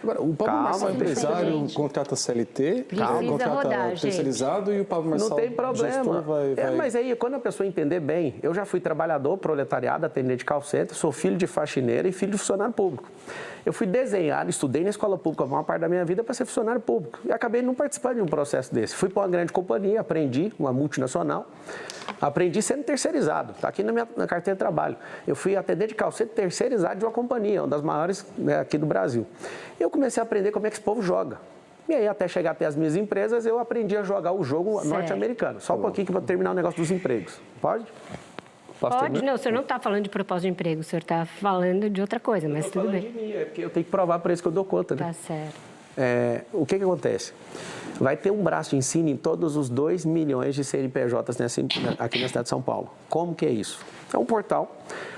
Agora, o Pablo Marçal empresário contrata CLT, contrata terceirizado e o Pablo Marçal não tem problema. Gestor vai... Mas aí, quando a pessoa entender bem, eu já fui trabalhador, proletariado, atendente de call center, sou filho de faxineira e filho de funcionário público. Eu fui desenhado, estudei na escola pública a maior parte da minha vida para ser funcionário público. E acabei não participando de um processo desse. Fui para uma grande companhia, aprendi, uma multinacional, aprendi sendo terceirizado, está aqui na carteira de trabalho. Eu fui atendente de call center terceirizado de uma companhia, uma das maiores, né, aqui do Brasil. Eu comecei a aprender como é que esse povo joga. E aí, até chegar até as minhas empresas, eu aprendi a jogar o jogo norte-americano. Só um pouquinho que eu vou terminar o negócio dos empregos. Pode? Pode, não, o senhor não está falando de proposta de emprego, o senhor está falando de outra coisa, mas tudo bem. De mim, é porque eu tenho que provar para isso que eu dou conta, né? Tá certo. O que acontece? Vai ter um braço de ensino em todos os 2 milhões de CNPJs aqui na cidade de São Paulo. Como que é isso? É um portal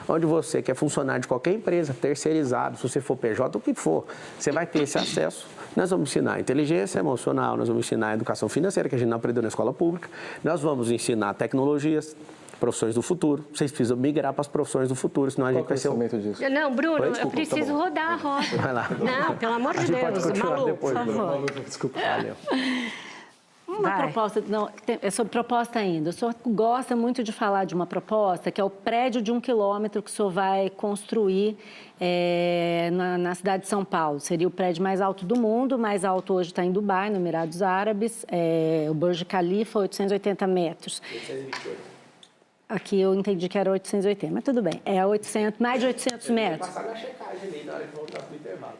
onde você, que é funcionário de qualquer empresa, terceirizado, se você for PJ, o que for, você vai ter esse acesso. Nós vamos ensinar inteligência emocional, nós vamos ensinar educação financeira, que a gente não aprendeu na escola pública, nós vamos ensinar tecnologias, profissões do futuro. Vocês precisam migrar para as profissões do futuro, senão a gente vai ser disso? Não, Bruno, eu preciso rodar a roda. Vai lá. Não, pelo amor de Deus, Malu, por favor. Desculpa. Valeu. Uma proposta, não, é sobre proposta ainda. O senhor gosta muito de falar de uma proposta, que é o prédio de 1 quilômetro que o senhor vai construir na cidade de São Paulo. Seria o prédio mais alto do mundo, mais alto hoje está em Dubai, no Emirados Árabes, o Burj Khalifa, 880 metros. 828. Aqui eu entendi que era 880, mas tudo bem. É 800, mais de 800 metros. Passar na checagem ali na hora de voltar para o intervalo.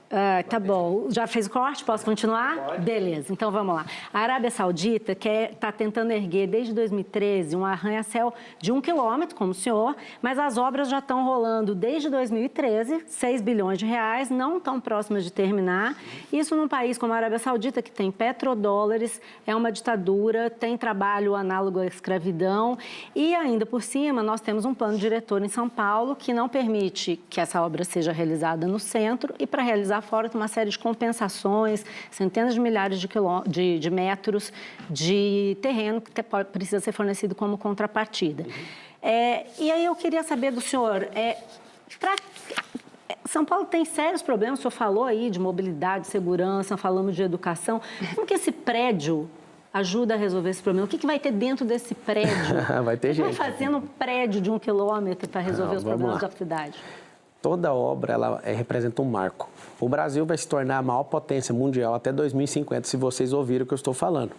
Tá bom. Já fez o corte? Posso continuar? Pode. Beleza, então vamos lá. A Arábia Saudita está tentando erguer desde 2013 um arranha-céu de 1 quilômetro, como o senhor, mas as obras já estão rolando desde 2013, 6 bilhões de reais, não tão próximas de terminar. Isso num país como a Arábia Saudita, que tem petrodólares, é uma ditadura, tem trabalho análogo à escravidão e ainda por cima, nós temos um plano diretor em São Paulo que não permite que essa obra seja realizada no centro e, para realizar fora, tem uma série de compensações, centenas de milhares de metros de terreno que precisa ser fornecido como contrapartida. E aí eu queria saber do senhor, São Paulo tem sérios problemas, o senhor falou aí de mobilidade, segurança, falamos de educação. Como que esse prédio ajuda a resolver esse problema? O que vai ter dentro desse prédio? Vai ter gente. Vai fazendo um prédio de 1 quilômetro para resolver os problemas da cidade? Toda obra ela representa um marco. O Brasil vai se tornar a maior potência mundial até 2050, se vocês ouviram o que eu estou falando.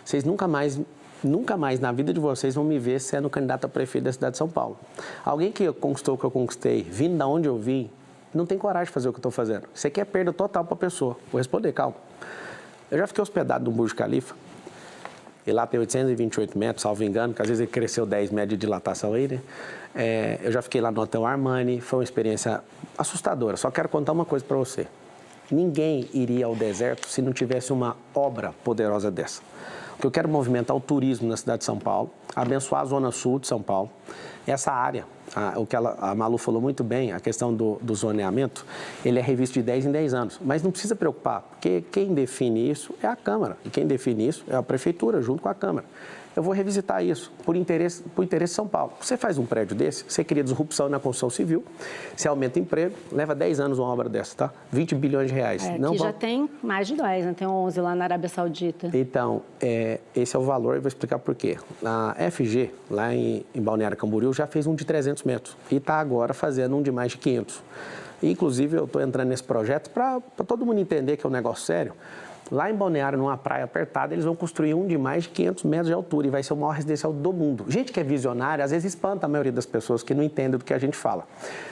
Vocês nunca mais na vida de vocês vão me ver sendo candidato a prefeito da cidade de São Paulo. Alguém que conquistou o que eu conquistei, vindo da onde eu vim, não tem coragem de fazer o que eu estou fazendo. Isso aqui é perda total para a pessoa. Vou responder, calma. Eu já fiquei hospedado no Burj Khalifa. e lá tem 828 metros, salvo engano, que às vezes ele cresceu 10 metros de dilatação aí, né? Eu já fiquei lá no Hotel Armani, foi uma experiência assustadora. Só quero contar uma coisa para você. Ninguém iria ao deserto se não tivesse uma obra poderosa dessa. Porque eu quero movimentar o turismo na cidade de São Paulo, abençoar a zona sul de São Paulo. Essa área, o que a Malu falou muito bem, a questão do zoneamento, ele é revisto de 10 em 10 anos. Mas não precisa preocupar, porque quem define isso é a Câmara. E quem define isso é a Prefeitura, junto com a Câmara. Eu vou revisitar isso por interesse de São Paulo. Você faz um prédio desse, você cria disrupção na construção civil, você aumenta o emprego, leva 10 anos uma obra dessa, tá? 20 bilhões de reais. Não já tem mais de 10, né? Tem 11 lá na Arábia Saudita. Então, esse é o valor e vou explicar por quê. A FG, lá em Balneário Camboriú, já fez um de 300 metros e está agora fazendo um de mais de 500. Inclusive, eu estou entrando nesse projeto para todo mundo entender que é um negócio sério. Lá em Balneário, numa praia apertada, eles vão construir um de mais de 500 metros de altura e vai ser o maior residencial do mundo. Gente que é visionária, às vezes espanta a maioria das pessoas que não entendem do que a gente fala.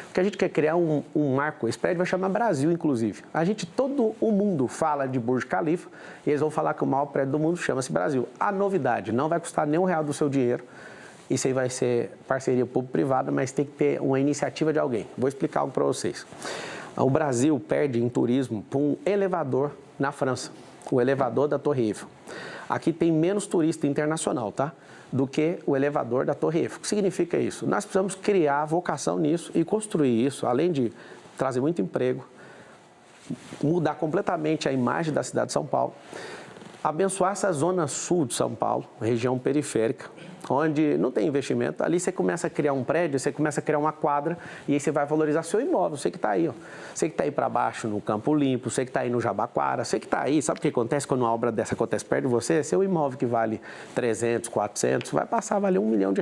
Porque a gente quer criar um marco, esse prédio vai chamar Brasil, inclusive. Todo o mundo fala de Burj Khalifa e eles vão falar que o maior prédio do mundo chama-se Brasil. A novidade, não vai custar nem R$1 do seu dinheiro. Isso aí vai ser parceria público-privada, mas tem que ter uma iniciativa de alguém. Vou explicar algo para vocês. O Brasil perde em turismo por um elevador na França. O elevador da Torre Eiffel. Aqui tem menos turista internacional, tá? Do que o elevador da Torre Eiffel. O que significa isso? Nós precisamos criar vocação nisso e construir isso, além de trazer muito emprego, mudar completamente a imagem da cidade de São Paulo, abençoar essa zona sul de São Paulo, região periférica, onde não tem investimento. Ali você começa a criar um prédio, você começa a criar uma quadra e aí você vai valorizar seu imóvel. Você que está aí, ó. Você que está aí para baixo no Campo Limpo, você que está aí no Jabaquara, você que está aí. Sabe o que acontece quando uma obra dessa acontece perto de você? Seu imóvel que vale 300, 400, vai passar a valer R$1 milhão.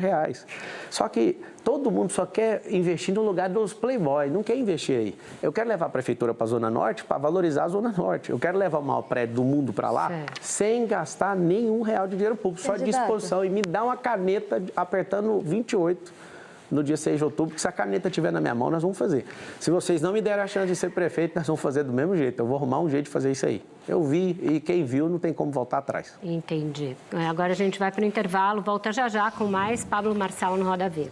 Só que todo mundo só quer investir no lugar dos playboy, não quer investir aí. Eu quero levar a prefeitura para a Zona Norte para valorizar a Zona Norte. Eu quero levar o maior prédio do mundo para lá sem gastar nenhum real de dinheiro público, só de disposição. E me dá uma caneta apertando 28 no dia 6 de outubro, que se a caneta estiver na minha mão, nós vamos fazer. Se vocês não me derem a chance de ser prefeito, nós vamos fazer do mesmo jeito. Eu vou arrumar um jeito de fazer isso aí. Eu vi e quem viu não tem como voltar atrás. Entendi. Agora a gente vai para o intervalo, volta já já com mais Pablo Marçal no Roda Viva.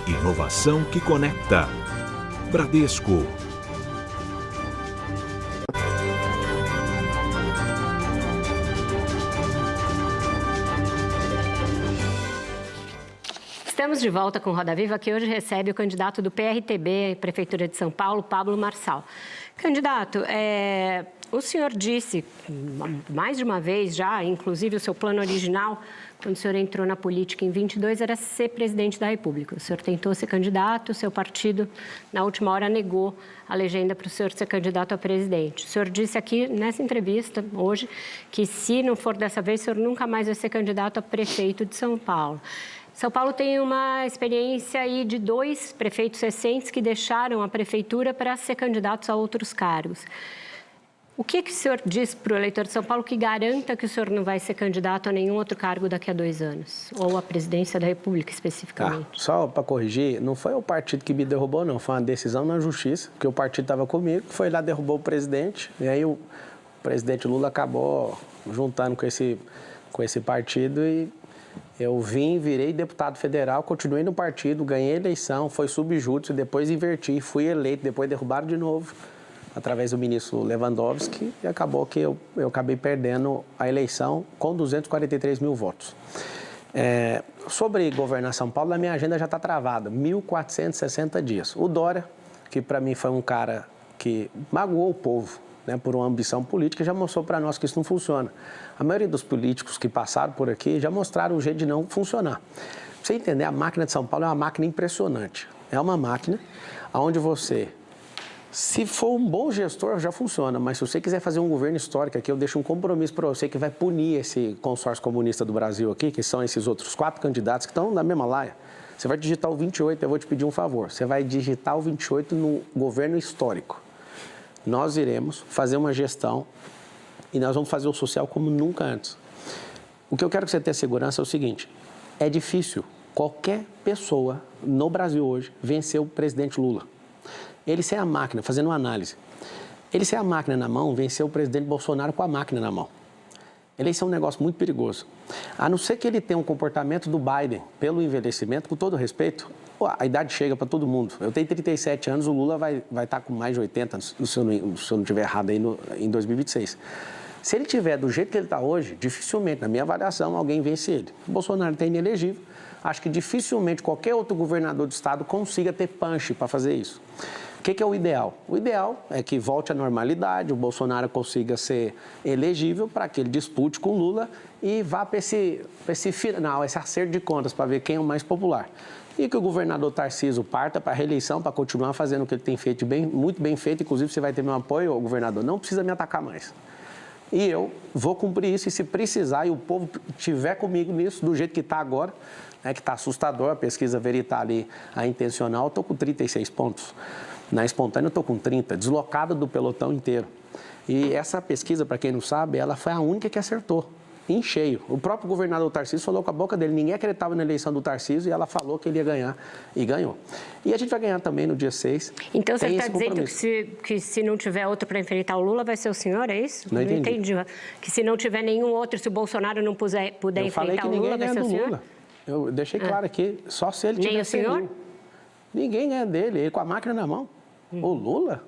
Inovação que conecta. Bradesco. Estamos de volta com Roda Viva, que hoje recebe o candidato do PRTB, Prefeitura de São Paulo, Pablo Marçal. Candidato, o senhor disse mais de uma vez já, inclusive o seu plano original, quando o senhor entrou na política em 22, era ser presidente da República. O senhor tentou ser candidato, o seu partido, na última hora, negou a legenda para o senhor ser candidato a presidente. O senhor disse aqui, nessa entrevista, hoje, que se não for dessa vez, o senhor nunca mais vai ser candidato a prefeito de São Paulo. São Paulo tem uma experiência aí de 2 prefeitos recentes que deixaram a prefeitura para ser candidatos a outros cargos. O que o senhor diz para o eleitor de São Paulo que garanta que o senhor não vai ser candidato a nenhum outro cargo daqui a 2 anos? Ou a presidência da República, especificamente? Só para corrigir, não foi o partido que me derrubou, não. Foi uma decisão na justiça, porque o partido estava comigo, foi lá, derrubou o presidente, e aí o presidente Lula acabou juntando com esse partido e eu virei deputado federal, continuei no partido, ganhei a eleição, foi subjúdice, depois inverti, fui eleito, depois derrubaram de novo, através do ministro Lewandowski, e acabou que eu acabei perdendo a eleição com 243 mil votos. Sobre governar São Paulo, a minha agenda já está travada, 1.460 dias. O Dória, que para mim foi um cara que magoou o povo, né, por uma ambição política, já mostrou para nós que isso não funciona. A maioria dos políticos que passaram por aqui já mostraram o jeito de não funcionar. Pra você entender, a máquina de São Paulo é uma máquina impressionante. É uma máquina onde você, se for um bom gestor, já funciona, mas se você quiser fazer um governo histórico aqui, eu deixo um compromisso para você que vai punir esse consórcio comunista do Brasil aqui, que são esses outros 4 candidatos que estão na mesma laia. Você vai digitar o 28, eu vou te pedir um favor. Você vai digitar o 28 no governo histórico. Nós iremos fazer uma gestão e nós vamos fazer o social como nunca antes. O que eu quero que você tenha segurança é o seguinte, é difícil Qualquer pessoa no Brasil hoje venceu o presidente Lula. Ele sem a máquina, fazendo uma análise. Ele sem a máquina na mão, venceu o presidente Bolsonaro com a máquina na mão. Eleição é um negócio muito perigoso. A não ser que ele tenha um comportamento do Biden, pelo envelhecimento, com todo respeito, a idade chega para todo mundo. Eu tenho 37 anos, o Lula vai estar com mais de 80, se eu não estiver errado, aí em 2026. Se ele tiver do jeito que ele está hoje, dificilmente, na minha avaliação, alguém vence ele. O Bolsonaro está inelegível. Acho que dificilmente qualquer outro governador do estado consiga ter punch para fazer isso. O que é o ideal? O ideal é que volte à normalidade, o Bolsonaro consiga ser elegível para que ele dispute com o Lula e vá para esse final, esse acerto de contas, para ver quem é o mais popular. E que o governador Tarcísio parta para a reeleição, para continuar fazendo o que ele tem feito muito bem feito. Inclusive, você vai ter meu apoio, governador, não precisa me atacar mais. E eu vou cumprir isso, e se precisar, e o povo estiver comigo nisso, do jeito que está agora, que está assustador, a pesquisa Veritas ali, a intencional, eu estou com 36 pontos. Na espontânea eu estou com 30, deslocado do pelotão inteiro. E essa pesquisa, para quem não sabe, ela foi a única que acertou, em cheio. O próprio governador Tarcísio falou com a boca dele, ninguém acreditava na eleição do Tarcísio, e ela falou que ele ia ganhar, e ganhou. E a gente vai ganhar também no dia 6. Então você está dizendo que se não tiver outro para enfrentar o Lula, vai ser o senhor, é isso? Não entendi. Que se não tiver nenhum outro, se o Bolsonaro não puder enfrentar o Lula, vai ser o senhor? Lula. Eu deixei claro aqui, só se ele tiver. Nem o senhor? Ninguém ganha dele, ele com a máquina na mão. O Lula,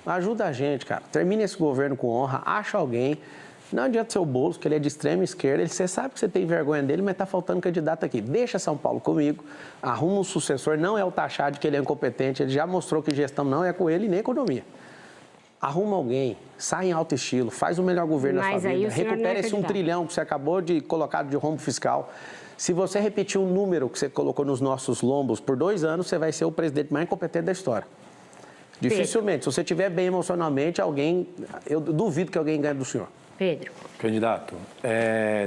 ajuda a gente, cara. Termina esse governo com honra, acha alguém. Não adianta ser o Boulos, que ele é de extrema esquerda. Você sabe que você tem vergonha dele, mas está faltando candidato aqui. Deixa São Paulo comigo, arruma um sucessor. Não é o taxado de que ele é incompetente. Ele já mostrou que gestão não é com ele nem economia. Arruma alguém, sai em alto estilo, faz o melhor governo da sua vida. Recupera esse 1 trilhão que você acabou de colocar de rombo fiscal. Se você repetir o número que você colocou nos nossos lombos por 2 anos, você vai ser o presidente mais incompetente da história. Dificilmente. Se você estiver bem emocionalmente, eu duvido que alguém ganhe do senhor. Pedro. Candidato,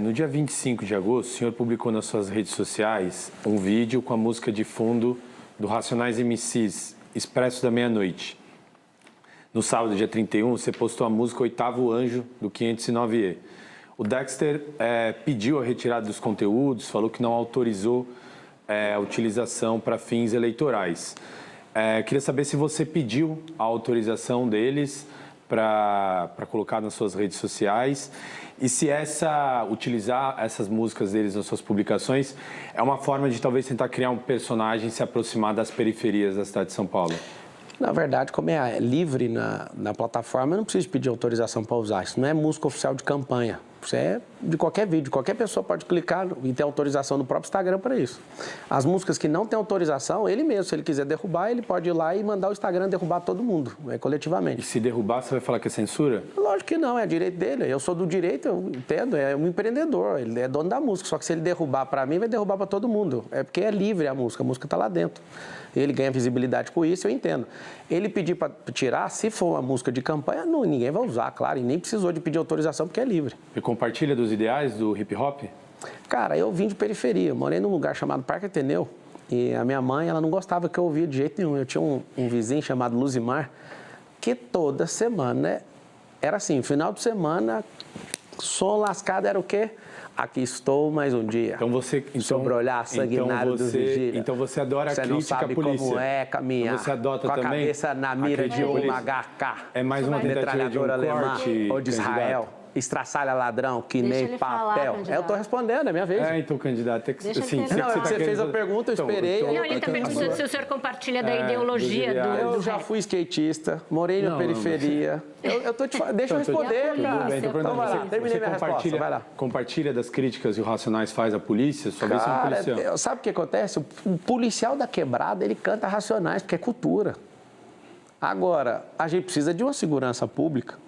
no dia 25 de agosto, o senhor publicou nas suas redes sociais um vídeo com a música de fundo do Racionais MCs, Expresso da Meia-Noite. No sábado, dia 31, você postou a música Oitavo Anjo, do 509E. O Dexter pediu a retirada dos conteúdos, falou que não autorizou a utilização para fins eleitorais. Queria saber se você pediu a autorização deles para colocar nas suas redes sociais e se utilizar essas músicas deles nas suas publicações é uma forma de talvez tentar criar um personagem e se aproximar das periferias da cidade de São Paulo. Na verdade, como é livre na plataforma, eu não preciso pedir autorização para usar. Isso não é música oficial de campanha. Isso é de qualquer vídeo. Qualquer pessoa pode clicar e ter autorização no próprio Instagram para isso. As músicas que não têm autorização, ele mesmo, se ele quiser derrubar, ele pode ir lá e mandar o Instagram derrubar todo mundo, coletivamente. E se derrubar, você vai falar que é censura? Lógico que não, é direito dele. Eu sou do direito, eu entendo, é um empreendedor, ele é dono da música. Só que se ele derrubar para mim, vai derrubar para todo mundo. É porque é livre a música está lá dentro. Ele ganha visibilidade com isso, eu entendo. Ele pedir para tirar, se for uma música de campanha, não, ninguém vai usar, claro, e nem precisou de pedir autorização porque é livre. E compartilha dos ideais do hip hop? Cara, eu vim de periferia, eu morei num lugar chamado Parque Ateneu, e a minha mãe, ela não gostava que eu ouvia de jeito nenhum. Eu tinha um vizinho chamado Luzimar, que toda semana era assim, final de semana, som lascado era o quê? Aqui estou mais um dia. Sobre o olhar sanguinário do vigília. Então você adora a crítica à polícia. Você não sabe como é caminhar. Você adota com a também cabeça na mira de uma HK. É mais uma tentativa de um corte, ou de Israel. Estraçalha ladrão, que nem papel. Eu estou respondendo, é minha vez. Então, candidato, você fez a pergunta, eu esperei. Não, ele está perguntando se o senhor compartilha da ideologia do... Eu já fui skatista, morei na periferia. Eu tô te falando, deixa eu responder, cara. Então vai lá, terminei minha resposta, vai lá. Compartilha das críticas e o Racionais faz à polícia? Sua vez é um policial. Sabe o que acontece? O policial da quebrada, ele canta Racionais, porque é cultura. Agora, a gente precisa de uma segurança pública.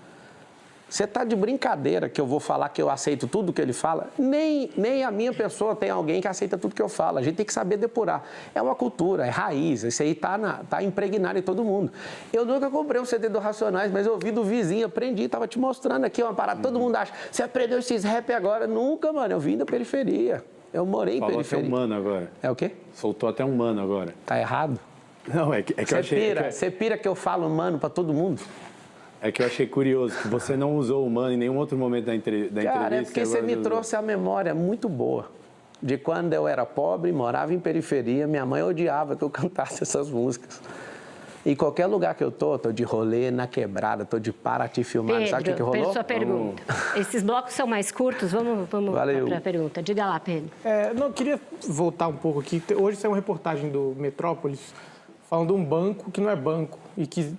Você está de brincadeira que eu vou falar que eu aceito tudo que ele fala? Nem a minha pessoa tem alguém que aceita tudo que eu falo. A gente tem que saber depurar. É uma cultura, é raiz. Isso aí está impregnado em todo mundo. Eu nunca comprei um CD do Racionais, mas eu ouvi do vizinho, aprendi, estava te mostrando aqui uma parada. Todo mundo acha, você aprendeu esses rap agora? Nunca, mano. Eu vim da periferia. Eu morei em periferia. Falou até um mano agora. É o quê? Soltou até um mano agora. Tá errado? Não, é que eu achei... Você pira que eu falo mano para todo mundo? É que eu achei curioso que você não usou o mano em nenhum outro momento da entrevista. Cara, é porque você me trouxe a memória muito boa. de quando eu era pobre, morava em periferia, minha mãe odiava que eu cantasse essas músicas. Em qualquer lugar que eu tô de rolê, na quebrada, tô de Paraty filmado. Pedro, sabe o que rolou? Pedro, sua pergunta. Esses blocos são mais curtos, vamos para a pergunta. Diga lá, Pedro. Não, eu queria voltar um pouco aqui. Hoje saiu uma reportagem do Metrópolis falando de um banco que não é banco e que,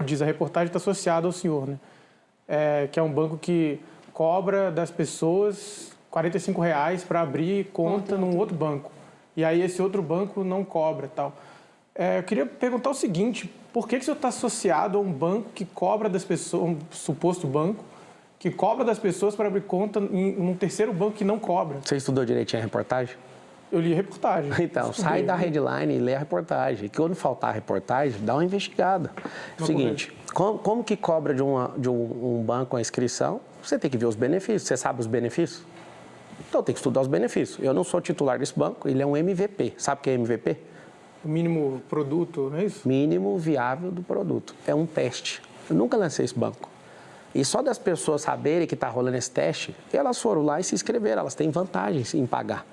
diz a reportagem, está associado ao senhor, né? Que é um banco que cobra das pessoas R$45 para abrir conta num outro banco. E aí esse outro banco não cobra tal. Eu queria perguntar o seguinte, por que o senhor está associado a um banco que cobra das pessoas, um suposto banco, que cobra das pessoas para abrir conta em um terceiro banco que não cobra? Você estudou direitinho a reportagem? Eu li a reportagem. Então, sai da headline e lê a reportagem. Que quando faltar a reportagem, dá uma investigada. Seguinte, como que cobra de um banco a inscrição? Você tem que ver os benefícios. Você sabe os benefícios? Então, tem que estudar os benefícios. Eu não sou titular desse banco, ele é um MVP. Sabe o que é MVP? O mínimo produto, não é isso? Mínimo viável do produto. É um teste. Eu nunca lancei esse banco. E só das pessoas saberem que está rolando esse teste, elas foram lá e se inscreveram. Elas têm vantagens em pagar.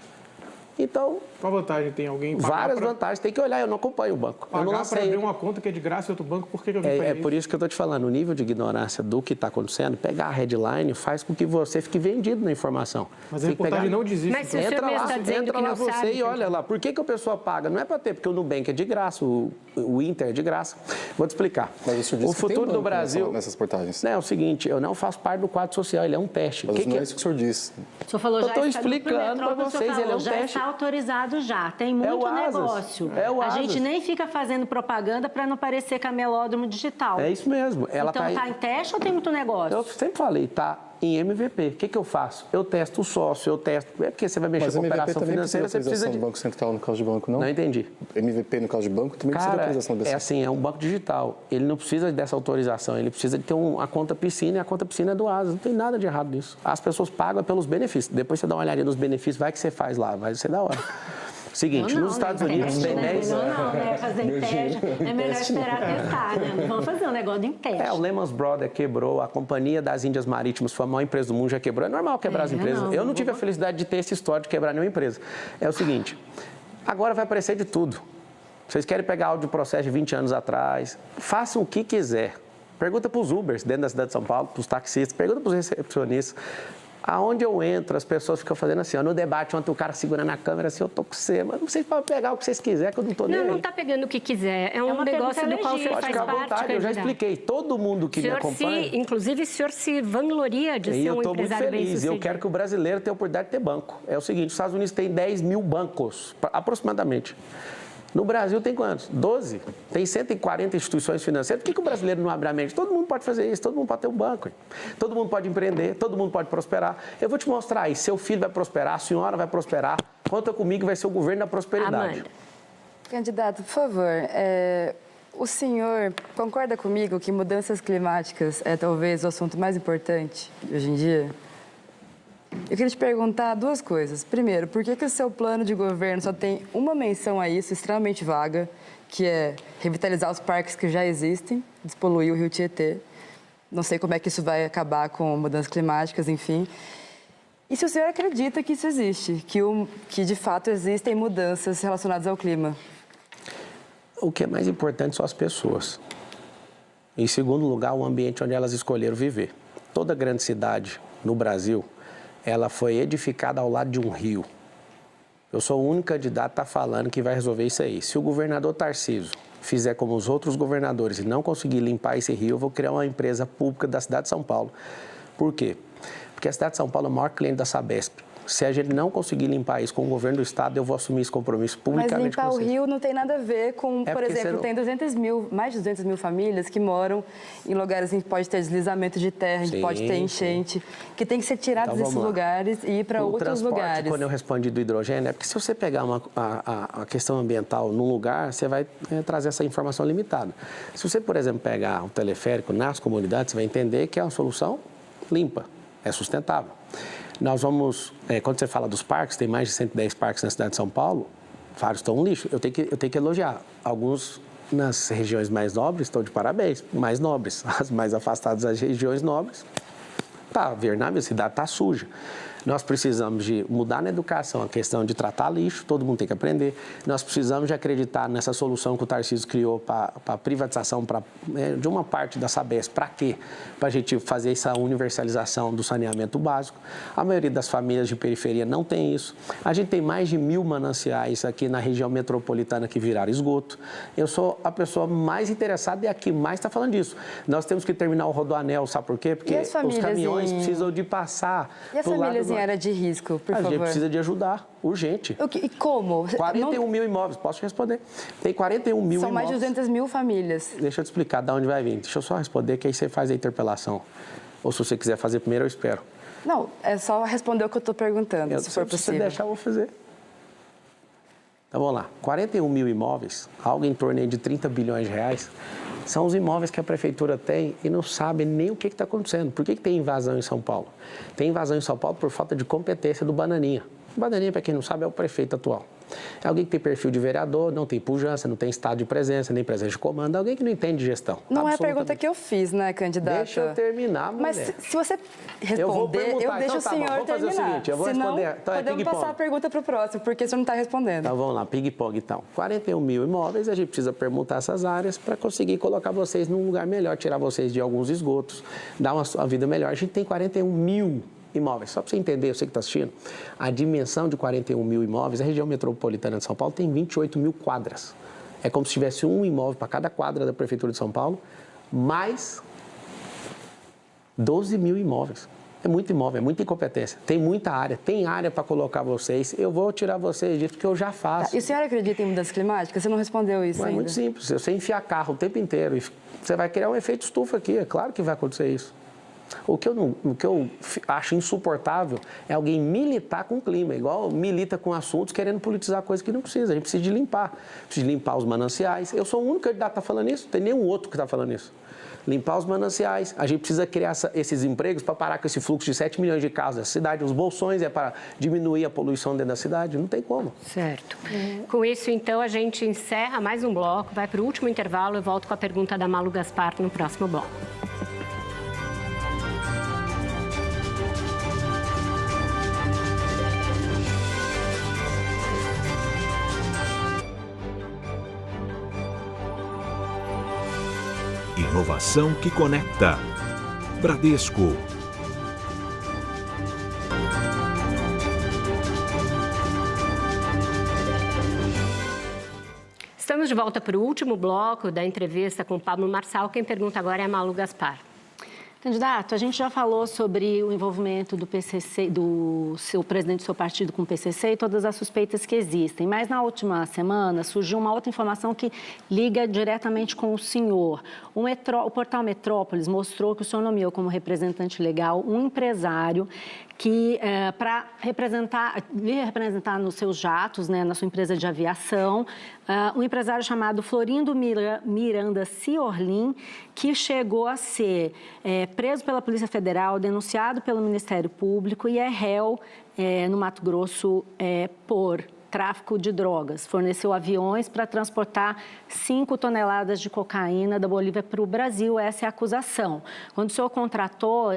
Então... Qual vantagem tem alguém? Várias vantagens. Tem que olhar, eu não acompanho o banco. Pagar eu não para abrir uma conta que é de graça em outro banco, por que alguém faz isso? É por isso que eu estou te falando, o nível de ignorância do que está acontecendo, pegar a headline faz com que você fique vendido na informação. Mas a reportagem não diz isso. Mas se o senhor mesmo está dizendo que não você sabe, e olha lá, por que a pessoa paga? Não é para ter, porque o Nubank é de graça, o Inter é de graça. Vou te explicar. Mas o senhor disse o futuro do Brasil nessas reportagens. Não, é o seguinte, eu não faço parte do quadro social, ele é um teste. Mas não é isso que o senhor disse. O senhor falou, eu já estou explicando para vocês, ele é um já teste. está autorizado já, tem muito negócio. A gente nem fica fazendo propaganda para não parecer camelódromo digital. É isso mesmo. Ela então está em teste ou tem muito negócio? Eu sempre falei, está em MVP. O que eu faço? Eu testo o sócio, eu testo... É porque você vai mexer com operação financeira, você precisa de... do Banco Central no caso de banco, não? Não entendi. MVP no caso de banco também precisa de autorização do BC. É assim, é um banco digital. Ele não precisa dessa autorização, ele precisa de ter a conta piscina e a conta piscina é do ASA. Não tem nada de errado nisso. As pessoas pagam pelos benefícios. Depois você dá uma olhadinha nos benefícios, vai que você faz lá, vai ser da hora. Seguinte, nos Estados Unidos tem 10... Não, né? Fazer em teste, é melhor esperar testar, né? Não vamos fazer um negócio em teste. O Lehman Brothers quebrou, a Companhia das Índias Marítimas foi a maior empresa do mundo, já quebrou. É normal quebrar as empresas. Eu não tive a felicidade de ter esse histórico de quebrar nenhuma empresa. É o seguinte, agora vai aparecer de tudo. Vocês querem pegar áudio de processo de 20 anos atrás, façam o que quiser. Pergunta para os Ubers dentro da cidade de São Paulo, para os taxistas, pergunta para os recepcionistas. Aonde eu entro, as pessoas ficam fazendo assim, no debate, ontem o cara segurando a câmera assim, eu tô com você, mas vocês podem pegar o que vocês quiserem, que eu não tô nem aí. Não está pegando o que quiser, é um negócio do qual o senhor pode faz ficar à parte. vontade, eu já expliquei, todo mundo que me acompanha... Inclusive, o senhor se vangloria de ser um empresário bem-sucedido. Eu estou muito feliz, eu quero que o brasileiro tenha a oportunidade de ter banco. É o seguinte, os Estados Unidos tem 10 mil bancos, aproximadamente. No Brasil tem quantos? 12. Tem 140 instituições financeiras. Por que o brasileiro não abre a mente? Todo mundo pode fazer isso, todo mundo pode ter um banco. Todo mundo pode empreender, todo mundo pode prosperar. Eu vou te mostrar aí, seu filho vai prosperar, a senhora vai prosperar. Conta comigo, vai ser o governo da prosperidade. Amanda. Candidato, por favor, o senhor concorda comigo que mudanças climáticas é talvez o assunto mais importante hoje em dia? Eu queria te perguntar duas coisas. Primeiro, por que o seu plano de governo só tem uma menção a isso, extremamente vaga, que é revitalizar os parques que já existem, despoluir o Rio Tietê? Não sei como é que isso vai acabar com mudanças climáticas, enfim. E se o senhor acredita que isso existe, que de fato existem mudanças relacionadas ao clima? O que é mais importante são as pessoas. Em segundo lugar, o ambiente onde elas escolheram viver. Toda grande cidade no Brasil, ela foi edificada ao lado de um rio. Eu sou o único candidato que está falando que vai resolver isso aí. Se o governador Tarcísio fizer como os outros governadores e não conseguir limpar esse rio, eu vou criar uma empresa pública da cidade de São Paulo. Por quê? Porque a cidade de São Paulo é o maior cliente da Sabesp. Se a gente não conseguir limpar isso com o governo do estado, eu vou assumir esse compromisso publicamente. Mas limpar o rio não tem nada a ver com, por exemplo, tem mais de 200 mil famílias que moram em lugares em que pode ter deslizamento de terra, em que pode ter enchente, que tem que ser tirados desses lugares e ir para outros lugares. Quando eu respondi do hidrogênio, é porque se você pegar a questão ambiental num lugar, você vai trazer essa informação limitada. Se você, por exemplo, pegar um teleférico nas comunidades, você vai entender que é uma solução limpa, é sustentável. Nós vamos, quando você fala dos parques, tem mais de 110 parques na cidade de São Paulo, vários estão um lixo. Eu tenho que elogiar. Alguns nas regiões mais nobres estão de parabéns, mais nobres. As mais afastadas das regiões nobres, tá, a cidade está suja. Nós precisamos de mudar na educação a questão de tratar lixo, todo mundo tem que aprender. Nós precisamos de acreditar nessa solução que o Tarcísio criou para a privatização de uma parte da Sabesp. Para quê? Para a gente fazer essa universalização do saneamento básico. A maioria das famílias de periferia não tem isso. A gente tem mais de 1.000 mananciais aqui na região metropolitana que viraram esgoto. Eu sou a pessoa mais interessada e a que mais está falando disso. Nós temos que terminar o Rodoanel, sabe por quê? Porque os caminhões precisam de passar. E as famílias em área de risco, por favor? A gente precisa de ajudar, urgente. E como? 41 mil imóveis, posso te responder. Tem 41 mil São imóveis. Mais de 200 mil famílias. Deixa eu te explicar de onde vai vir. Deixa eu só responder, que aí você faz a interpelação. Ou se você quiser fazer primeiro, eu espero. Não, é só responder o que eu estou perguntando, se for possível. Se você deixar, eu vou fazer. Então, vamos lá. 41 mil imóveis, algo em torno de 30 bilhões de reais, são os imóveis que a prefeitura tem e não sabe nem o que está acontecendo. Por que tem invasão em São Paulo? Tem invasão em São Paulo por falta de competência do Bananinha. O Bananinha, para quem não sabe, é o prefeito atual. É alguém que tem perfil de vereador, não tem pujança, não tem estado de presença, nem presença de comando. Alguém que não entende de gestão. Não é a pergunta que eu fiz, né, candidata? Deixa eu terminar, mulher. Mas se você responder, eu deixo o senhor terminar. Vamos fazer o seguinte, eu vou responder. Então, podemos passar a pergunta para o próximo, porque o senhor não está respondendo. Então, vamos lá, ping-pong, então. 41 mil imóveis, a gente precisa permutar essas áreas para conseguir colocar vocês num lugar melhor, tirar vocês de alguns esgotos, dar uma vida melhor. A gente tem 41 mil imóveis. Só para você entender, eu sei que está assistindo, a dimensão de 41 mil imóveis, a região metropolitana de São Paulo tem 28 mil quadras. É como se tivesse um imóvel para cada quadra da Prefeitura de São Paulo, mais 12 mil imóveis. É muito imóvel, é muita incompetência. Tem muita área, tem área para colocar vocês. Eu vou tirar vocês disso, porque eu já faço. Tá. E o senhor acredita em mudança climática? Você não respondeu isso ainda. É muito simples. Se você enfiar carro o tempo inteiro, você vai criar um efeito estufa aqui. É claro que vai acontecer isso. O que eu acho insuportável é alguém militar com o clima, igual milita com assuntos querendo politizar coisas que não precisa. A gente precisa de limpar. Precisa de limpar os mananciais. Eu sou o único candidato que está falando isso, não tem nenhum outro que está falando isso. Limpar os mananciais. A gente precisa criar esses empregos para parar com esse fluxo de 7 milhões de carros da cidade. Os bolsões é para diminuir a poluição dentro da cidade. Não tem como. Certo. Com isso, então, a gente encerra mais um bloco, vai para o último intervalo e volto com a pergunta da Malu Gaspar no próximo bloco. Inovação que conecta. Bradesco. Estamos de volta para o último bloco da entrevista com o Pablo Marçal. Quem pergunta agora é a Malu Gaspar. Candidato, a gente já falou sobre o envolvimento do PCC, do seu presidente do seu partido com o PCC e todas as suspeitas que existem. Mas na última semana surgiu uma outra informação que liga diretamente com o senhor. O portal Metrópolis mostrou que o senhor nomeou como representante legal um empresário que, para lhe representar nos seus jatos, né, na sua empresa de aviação, um empresário chamado Florindo Miranda Ciorlim, que chegou a ser preso pela Polícia Federal, denunciado pelo Ministério Público e é réu no Mato Grosso por tráfico de drogas. Forneceu aviões para transportar 5 toneladas de cocaína da Bolívia para o Brasil. Essa é a acusação. Quando o senhor contratou...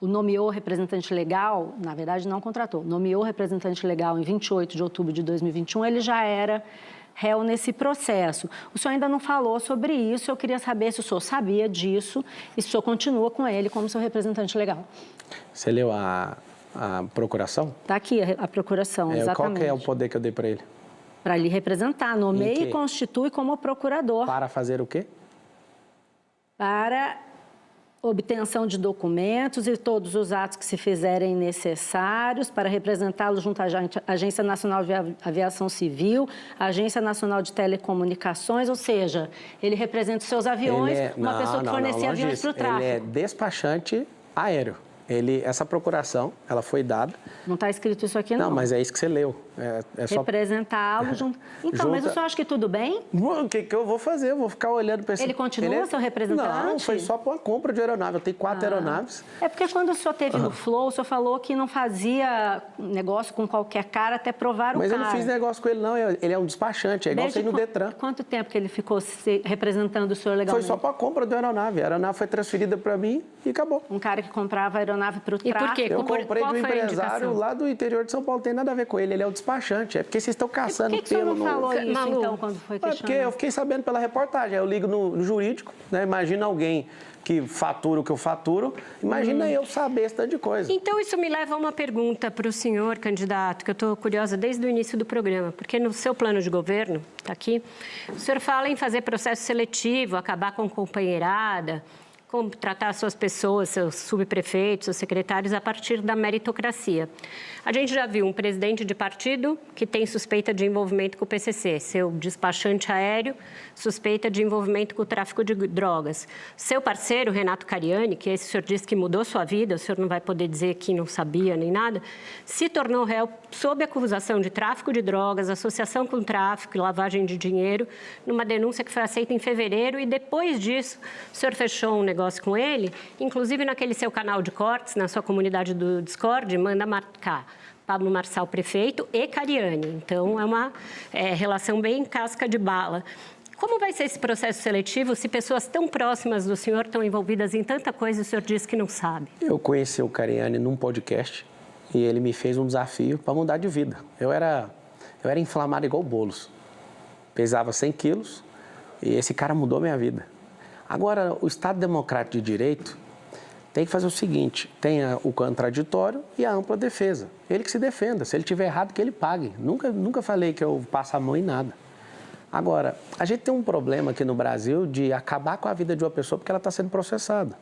nomeou representante legal, na verdade não contratou, nomeou representante legal em 28 de outubro de 2021, ele já era réu nesse processo. O senhor ainda não falou sobre isso, eu queria saber se o senhor sabia disso e se o senhor continua com ele como seu representante legal. Você leu a procuração? Está aqui a procuração, exatamente. Qual que é o poder que eu dei para ele? Para lhe representar, nomeia e constitui como procurador. Para fazer o quê? Para obtenção de documentos e todos os atos que se fizerem necessários para representá-lo junto à Agência Nacional de Aviação Civil, Agência Nacional de Telecomunicações, ou seja, ele representa os seus aviões, uma pessoa que fornecia aviões para o tráfico. Ele é despachante aéreo. Essa procuração, ela foi dada... Não está escrito isso aqui, não. Não, mas é isso que você leu. Representá-lo junto... Então, mas o senhor acha que tudo bem? O que eu vou fazer? Eu vou ficar olhando para esse... Ele continua seu representante? Não, foi só para uma compra de aeronave. Eu tenho 4 aeronaves. É porque quando o senhor esteve no Flow, o senhor falou que não fazia negócio com qualquer cara até provar o cara. Mas eu não fiz negócio com ele, não. Ele é um despachante, é igual você ir no Detran. Quanto tempo que ele ficou representando o senhor legalmente? Foi só para a compra da aeronave. A aeronave foi transferida para mim e acabou. Um cara que comprava aeronave aeronave para o tráfico. E por quê? Eu comprei Qual de um foi a empresário indicação? lá do interior de São Paulo, não tem nada a ver com ele, ele é o despachante. É porque vocês estão caçando Por que o senhor pelo não falou isso, Malu? então, quando foi É porque questionado? eu fiquei sabendo pela reportagem. Eu ligo no jurídico, né? Imagina alguém que fatura o que eu faturo. Imagina eu saber esse tanto de coisa. Então, isso me leva a uma pergunta para o senhor, candidato, que eu estou curiosa desde o início do programa, porque no seu plano de governo, está aqui, o senhor fala em fazer processo seletivo, acabar com companheirada, contratar suas pessoas, seus subprefeitos, seus secretários, a partir da meritocracia. A gente já viu um presidente de partido que tem suspeita de envolvimento com o PCC, seu despachante aéreo, suspeita de envolvimento com o tráfico de drogas. Seu parceiro, Renato Cariani, que esse senhor disse que mudou sua vida, o senhor não vai poder dizer que não sabia nem nada, se tornou réu sob acusação de tráfico de drogas, associação com tráfico e lavagem de dinheiro, numa denúncia que foi aceita em fevereiro, e depois disso o senhor fechou um negócio com ele, inclusive naquele seu canal de cortes, na sua comunidade do Discord, manda marcar Pablo Marçal, prefeito, e Cariani. Então, é uma relação bem casca de bala. Como vai ser esse processo seletivo se pessoas tão próximas do senhor estão envolvidas em tanta coisa e o senhor diz que não sabe? Eu conheci o Cariani num podcast e ele me fez um desafio para mudar de vida. Eu era inflamado igual Boulos. Pesava 100 quilos e esse cara mudou minha vida. Agora, o Estado Democrático de Direito tem que fazer o seguinte, tem o contraditório e a ampla defesa. Ele que se defenda, se ele tiver errado, que ele pague. Nunca falei que eu passo a mão em nada. Agora, a gente tem um problema aqui no Brasil de acabar com a vida de uma pessoa porque ela está sendo processada.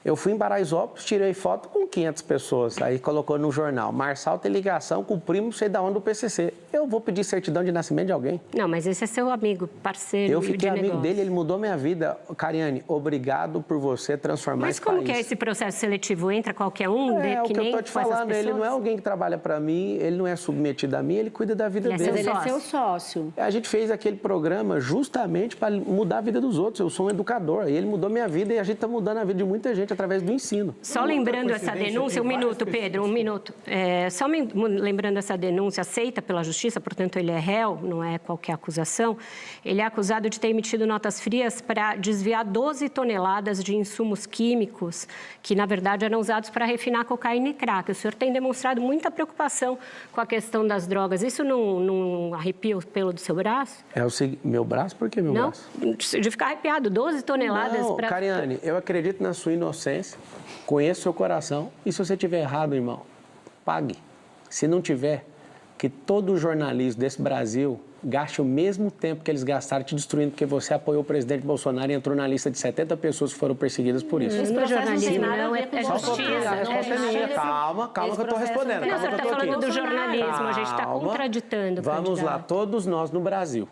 Eu fui em Paraisópolis, tirei foto com 500 pessoas, aí colocou no jornal, Marçal tem ligação com o primo, sei da onde, do PCC. Eu vou pedir certidão de nascimento de alguém? Não, mas esse é seu amigo, parceiro Eu fiquei de amigo negócio. dele, ele mudou minha vida. Cariani, obrigado por você transformar Mas esse como país. que é esse processo seletivo? Entra qualquer um? É o que que eu nem tô te com essas falando, ele não é pessoas? alguém que trabalha para mim, ele não é submetido a mim, ele cuida da vida Ele é dele. Mas ele é sócio. seu sócio. A gente fez aquele programa justamente para mudar a vida dos outros. Eu sou um educador e ele mudou minha vida e a gente está mudando a vida de muita gente através do ensino. Só lembrando essa denúncia, um minuto, Pedro, um minuto. Só lembrando essa denúncia aceita pela Justiça, portanto, ele é réu, não é qualquer acusação. Ele é acusado de ter emitido notas frias para desviar 12 toneladas de insumos químicos que, na verdade, eram usados para refinar cocaína e crack. O senhor tem demonstrado muita preocupação com a questão das drogas. Isso não arrepia o pelo do seu braço? É o seguinte, meu braço? Por que meu Não? braço? De ficar arrepiado, 12 toneladas Não, para... Cariani, eu acredito na sua inocência, conheço seu coração e se você tiver errado, irmão, pague. Se não tiver, que todo jornalismo desse Brasil gaste o mesmo tempo que eles gastaram te destruindo porque você apoiou o presidente Bolsonaro e entrou na lista de 70 pessoas que foram perseguidas por isso. Isso não é jornalismo, não, é Só um pouquinho, a resposta é minha. Calma que eu estou respondendo. Não, o senhor está falando do jornalismo, a gente está Calma. contraditando. Vamos lá, todos nós no Brasil.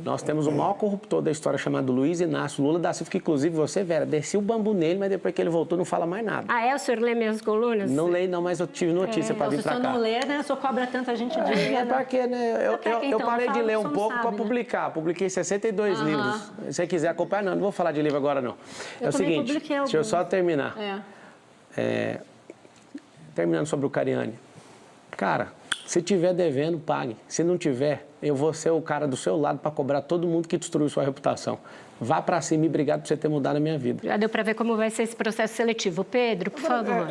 Nós temos o maior corruptor da história chamado Luiz Inácio Lula da Silva, que inclusive você, Vera, desci o bambu nele, mas depois que ele voltou não fala mais nada. Ah, é? O senhor lê minhas colunas? Não leio não, mas eu tive notícia para vir Se o para senhor cá. não lê, né? O senhor cobra tanto, a gente diz. É para quê, né? Eu então, parei de fala, ler o um senhor pouco não para sabe, né? publicar. Publiquei 62 livros. Se você quiser acompanhar, não vou falar de livro agora, não. É o também seguinte, publiquei deixa eu só terminar. É. Terminando sobre o Cariani. Cara, se tiver devendo, pague. Se não tiver, eu vou ser o cara do seu lado para cobrar todo mundo que destruiu sua reputação. Vá para cima e obrigado por você ter mudado a minha vida. Já deu para ver como vai ser esse processo seletivo. Pedro, por favor.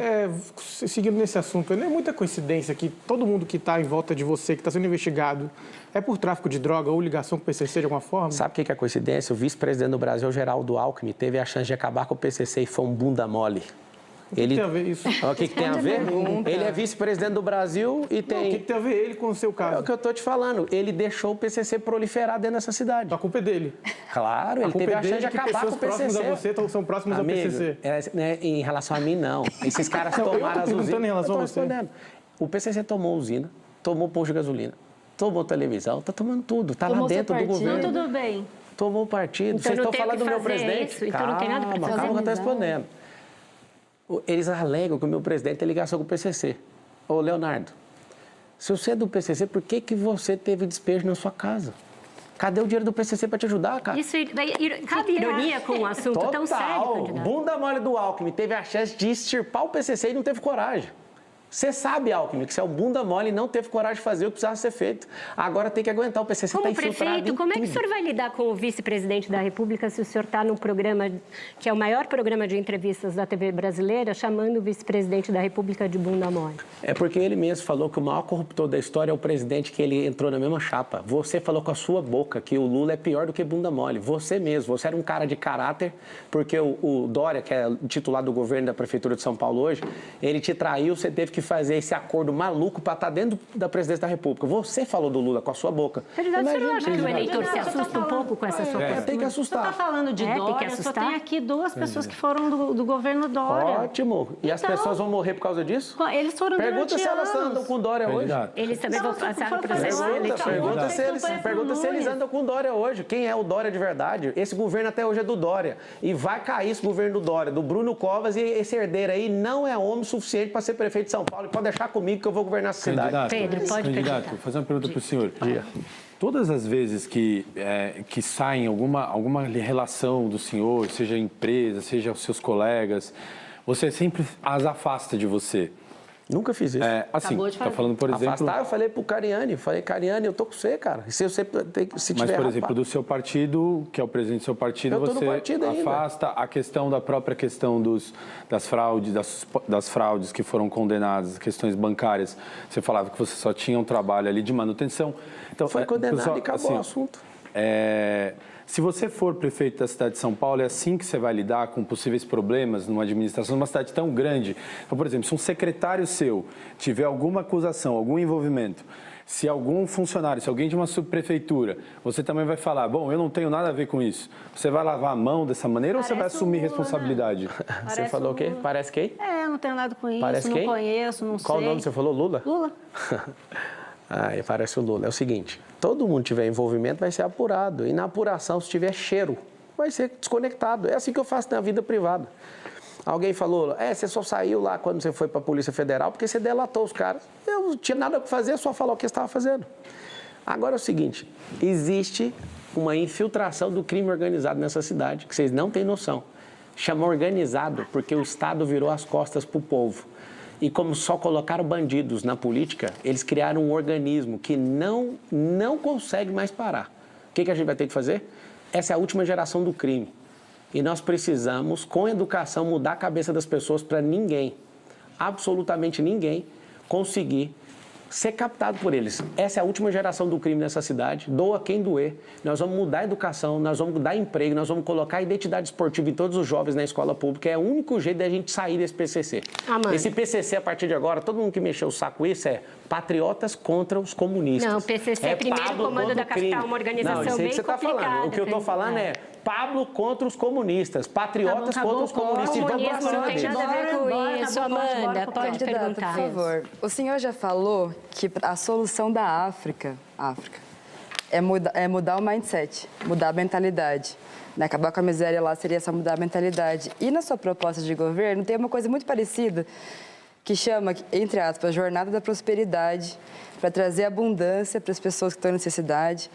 Seguindo nesse assunto, não é muita coincidência que todo mundo que está em volta de você, que está sendo investigado, é por tráfico de droga ou ligação com o PCC de alguma forma? Sabe o que é coincidência? O vice-presidente do Brasil, Geraldo Alckmin, teve a chance de acabar com o PCC e foi um bunda mole. O que tem a ver isso? O que tem a ver? Ele é vice-presidente do Brasil e tem... Não, o que tem a ver ele com o seu caso? É o que eu estou te falando. Ele deixou o PCC proliferar dentro dessa cidade. A culpa é dele. Claro, ele teve a chance de acabar com o PCC. Pessoas próximas a você são próximas Amigo, ao PCC. Em relação a mim, não. Esses caras tomaram as usinas. Em relação a você. O PCC tomou usina, tomou posto de gasolina, tomou televisão, está tomando tudo. Está lá dentro do governo. Tudo bem. Tomou partido. Então Vocês não estão tem falando que do meu fazer presidente? isso, então não tem nada pra fazer. Calma que eu estou respondendo. Eles alegam que o meu presidente tem ligação com o PCC. Ô, Leonardo, se você é do PCC, por que você teve despejo na sua casa? Cadê o dinheiro do PCC para te ajudar, cara? Isso cabe ironia com um assunto tão sério, candidato. Bunda mole do Alckmin teve a chance de extirpar o PCC e não teve coragem. Você sabe, Alckmin, que você é o bunda mole e não teve coragem de fazer o que precisava ser feito. Agora tem que aguentar o PCC. Como está infiltrado prefeito, como é que o senhor vai lidar com o vice-presidente da República se o senhor está num programa que é o maior programa de entrevistas da TV brasileira, chamando o vice-presidente da República de bunda mole? É porque ele mesmo falou que o maior corruptor da história é o presidente que ele entrou na mesma chapa. Você falou com a sua boca que o Lula é pior do que bunda mole. Você mesmo. Você era um cara de caráter, porque o Dória, que é titular do governo da Prefeitura de São Paulo hoje, ele te traiu, você teve que fazer esse acordo maluco para estar dentro da presidência da República. Você falou do Lula com a sua boca. Candidato, você não acha que o eleitor se assusta um pouco com essa sua postura? Tem que assustar. Você está falando de Dória, só tem aqui 2 pessoas que foram do governo Dória. Ótimo. E as pessoas vão morrer por causa disso? Eles foram Pergunta se elas andam com Dória hoje. Eles também vão passar no processo seletivo. Pergunta se eles andam com Dória hoje. Quem é o Dória de verdade? Esse governo até hoje é do Dória. E vai cair esse governo do Dória, do Bruno Covas, e esse herdeiro aí não é homem suficiente para ser prefeito de São Paulo. Pode deixar comigo que eu vou governar essa cidade. Pedro, pode perguntar. Vou fazer uma pergunta para o senhor. Todas as vezes que saem alguma relação do senhor, seja a empresa, seja os seus colegas, você sempre as afasta de você. Nunca fiz isso. Assim, tá falando, por exemplo... Afastar, eu falei pro Cariani, eu tô com você, cara. Se você se tiver... Mas, por exemplo, do seu partido, que é o presidente do seu partido, você afasta a questão da própria questão das fraudes que foram condenadas, questões bancárias. Você falava que você só tinha um trabalho ali de manutenção. Então, foi condenado e acabou o assunto. Se você for prefeito da cidade de São Paulo, é assim que você vai lidar com possíveis problemas numa administração de uma cidade tão grande. Então, por exemplo, se um secretário seu tiver alguma acusação, algum envolvimento, se algum funcionário, se alguém de uma subprefeitura, você também vai falar, bom, eu não tenho nada a ver com isso. Você vai lavar a mão dessa maneira ou você vai assumir responsabilidade? Você falou o quê? Parece quem? Eu não tenho nada com isso, Parece não quem? conheço, não sei. Qual o nome você falou? Lula? Lula. Parece o Lula. É o seguinte, todo mundo tiver envolvimento vai ser apurado. E na apuração, se tiver cheiro, vai ser desconectado. É assim que eu faço na vida privada. Alguém falou, você só saiu lá quando você foi para a Polícia Federal porque você delatou os caras. Eu não tinha nada para fazer, só falar o que você estava fazendo. Agora é o seguinte, existe uma infiltração do crime organizado nessa cidade, que vocês não têm noção. Chama organizado porque o Estado virou as costas para o povo. E como só colocaram bandidos na política, eles criaram um organismo que não consegue mais parar. O que a gente vai ter que fazer? Essa é a última geração do crime. E nós precisamos, com educação, mudar a cabeça das pessoas para ninguém, absolutamente ninguém, conseguir ser captado por eles. Essa é a última geração do crime nessa cidade, doa quem doer. Nós vamos mudar a educação, nós vamos dar emprego, nós vamos colocar a identidade esportiva em todos os jovens na escola pública. É o único jeito da gente sair desse PCC. Esse PCC, a partir de agora, todo mundo que mexeu o saco isso é patriotas contra os comunistas. Não, o PCC é primeiro comando da capital, uma organização bem complicada. Não, isso aí que você está falando. O que eu estou falando é Pablo contra os comunistas, patriotas contra os comunistas. O comunismo não tem nada a ver com isso, Amanda. Pode perguntar. Por favor. O senhor já falou que a solução da África é mudar o mindset, mudar a mentalidade. Acabar com a miséria lá seria só mudar a mentalidade. E na sua proposta de governo tem uma coisa muito parecida que chama, entre aspas, Jornada da Prosperidade, para trazer abundância para as pessoas que estão em necessidade,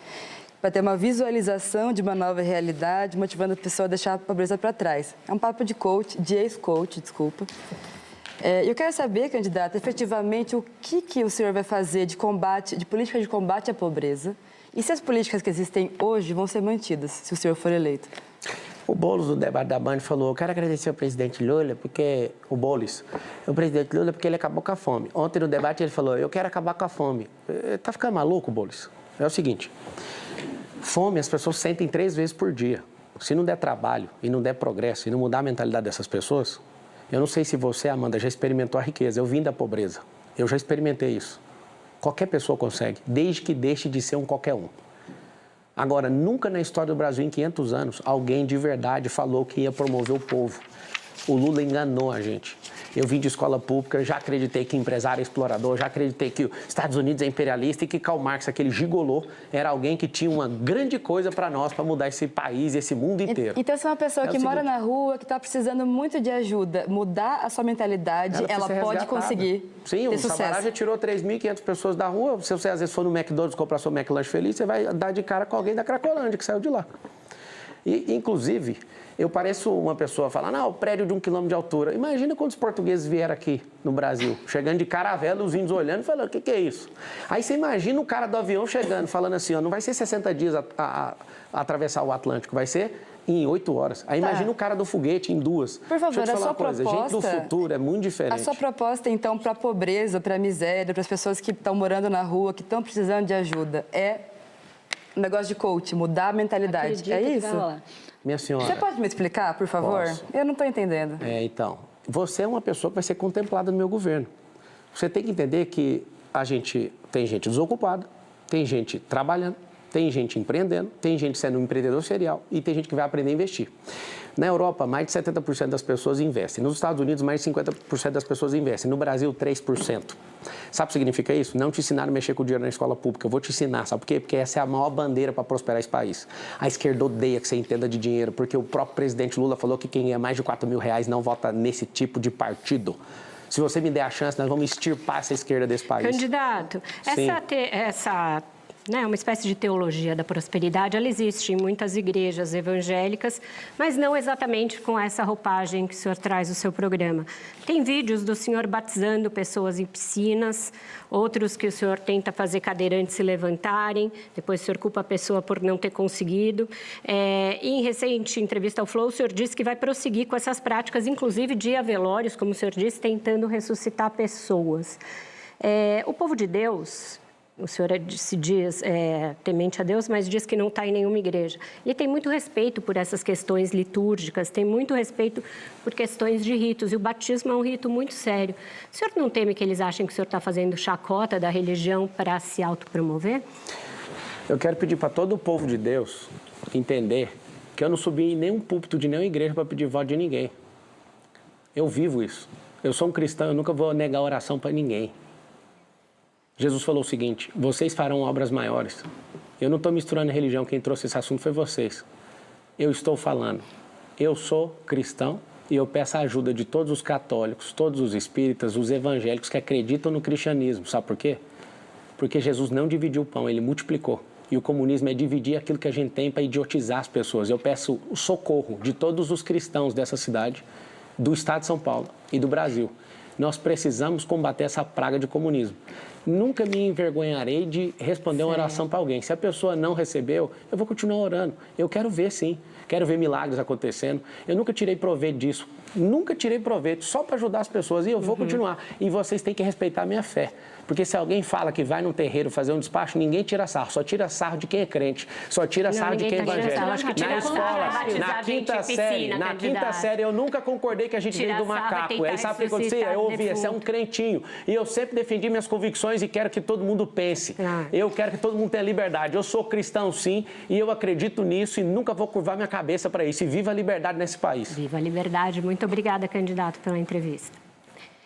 para ter uma visualização de uma nova realidade, motivando a pessoa a deixar a pobreza para trás. É um papo de coach, de ex-coach, desculpa. Eu quero saber, candidato, efetivamente, o que o senhor vai fazer de política de combate à pobreza e se as políticas que existem hoje vão ser mantidas, se o senhor for eleito. O Boulos, no debate da Band, falou, eu quero agradecer ao presidente Lula, porque o Boulos, o presidente Lula, porque ele acabou com a fome. Ontem, no debate, ele falou, eu quero acabar com a fome. Tá ficando maluco, Boulos? É o seguinte, fome as pessoas sentem 3 vezes por dia. Se não der trabalho e não der progresso e não mudar a mentalidade dessas pessoas, eu não sei se você, Amanda, já experimentou a riqueza. Eu vim da pobreza. Eu já experimentei isso. Qualquer pessoa consegue, desde que deixe de ser um qualquer um. Agora, nunca na história do Brasil, em 500 anos, alguém de verdade falou que ia promover o povo. O Lula enganou a gente. Eu vim de escola pública, já acreditei que empresário é explorador, já acreditei que os Estados Unidos é imperialista e que Karl Marx, aquele gigolô, era alguém que tinha uma grande coisa para nós, para mudar esse país, esse mundo inteiro. Então, se é uma pessoa que mora na rua, que está precisando muito de ajuda, mudar a sua mentalidade, ela pode conseguir ter sucesso. Sim, o Sabará já tirou 3.500 pessoas da rua. Se você, às vezes, for no McDonald's comprar seu McLanche feliz, você vai dar de cara com alguém da Cracolândia que saiu de lá. E, inclusive, Eu pareço uma pessoa falando, o prédio de 1 quilômetro de altura. Imagina quando os portugueses vieram aqui no Brasil, chegando de caravela, os índios olhando e falando, o que é isso? Aí você imagina o cara do avião chegando, falando assim, não vai ser 60 dias a atravessar o Atlântico, vai ser em 8 horas. Aí imagina o cara do foguete em 2. Por favor, deixa eu te falar a uma coisa, proposta, gente do futuro é muito diferente. A sua proposta, então, para a pobreza, para a miséria, para as pessoas que estão morando na rua, que estão precisando de ajuda, é um negócio de coach, mudar a mentalidade. Acredita é que isso? vai rolar. Minha senhora... Você pode me explicar, por favor? Posso. Eu não estou entendendo. Então, você é uma pessoa que vai ser contemplada no meu governo. Você tem que entender que tem gente desocupada, tem gente trabalhando, tem gente empreendendo, tem gente sendo um empreendedor serial e tem gente que vai aprender a investir. Na Europa, mais de 70% das pessoas investem. Nos Estados Unidos, mais de 50% das pessoas investem. No Brasil, 3%. Sabe o que significa isso? Não te ensinaram a mexer com o dinheiro na escola pública. Eu vou te ensinar. Sabe por quê? Porque essa é a maior bandeira para prosperar esse país. A esquerda odeia que você entenda de dinheiro, porque o próprio presidente Lula falou que quem ganha mais de R$4 mil não vota nesse tipo de partido. Se você me der a chance, nós vamos extirpar essa esquerda desse país. Candidato, essa uma espécie de teologia da prosperidade, ela existe em muitas igrejas evangélicas, mas não exatamente com essa roupagem que o senhor traz no seu programa. Tem vídeos do senhor batizando pessoas em piscinas, outros que o senhor tenta fazer cadeirantes se levantarem, depois o senhor culpa a pessoa por não ter conseguido. Em recente entrevista ao Flow, o senhor disse que vai prosseguir com essas práticas, inclusive de velórios, como o senhor disse, tentando ressuscitar pessoas. O povo de Deus... O senhor se diz temente a Deus, mas diz que não está em nenhuma igreja. Ele tem muito respeito por essas questões litúrgicas, tem muito respeito por questões de ritos. E o batismo é um rito muito sério. O senhor não teme que eles achem que o senhor está fazendo chacota da religião para se autopromover? Eu quero pedir para todo o povo de Deus entender que eu não subi em nenhum púlpito de nenhuma igreja para pedir voto de ninguém. Eu vivo isso. Eu sou um cristão, eu nunca vou negar oração para ninguém. Jesus falou o seguinte, vocês farão obras maiores. Eu não estou misturando religião, quem trouxe esse assunto foi vocês. Eu estou falando, eu sou cristão e eu peço a ajuda de todos os católicos, todos os espíritas, os evangélicos que acreditam no cristianismo. Sabe por quê? Porque Jesus não dividiu o pão, ele multiplicou. E o comunismo é dividir aquilo que a gente tem para idiotizar as pessoas. Eu peço o socorro de todos os cristãos dessa cidade, do estado de São Paulo e do Brasil. Nós precisamos combater essa praga de comunismo. Nunca me envergonharei de responder uma oração para alguém. Se a pessoa não recebeu, eu vou continuar orando. Eu quero ver, sim. Quero ver milagres acontecendo. Eu nunca tirei proveito disso. Nunca tirei proveito, só para ajudar as pessoas. E eu vou continuar. E vocês têm que respeitar a minha fé. Porque se alguém fala que vai num terreiro fazer um despacho, ninguém tira sarro. Só tira sarro de quem é crente. Só tira sarro de quem é evangélico. Na escola, na quinta série, eu nunca concordei que a gente veio do macaco. Aí sabe o que acontecia? Eu ouvia, você é um crentinho. E eu sempre defendi minhas convicções e quero que todo mundo pense. Eu quero que todo mundo tenha liberdade. Eu sou cristão, sim, e eu acredito nisso e nunca vou curvar minha cabeça para isso. E viva a liberdade nesse país. Viva a liberdade. Muito obrigada, candidato, pela entrevista.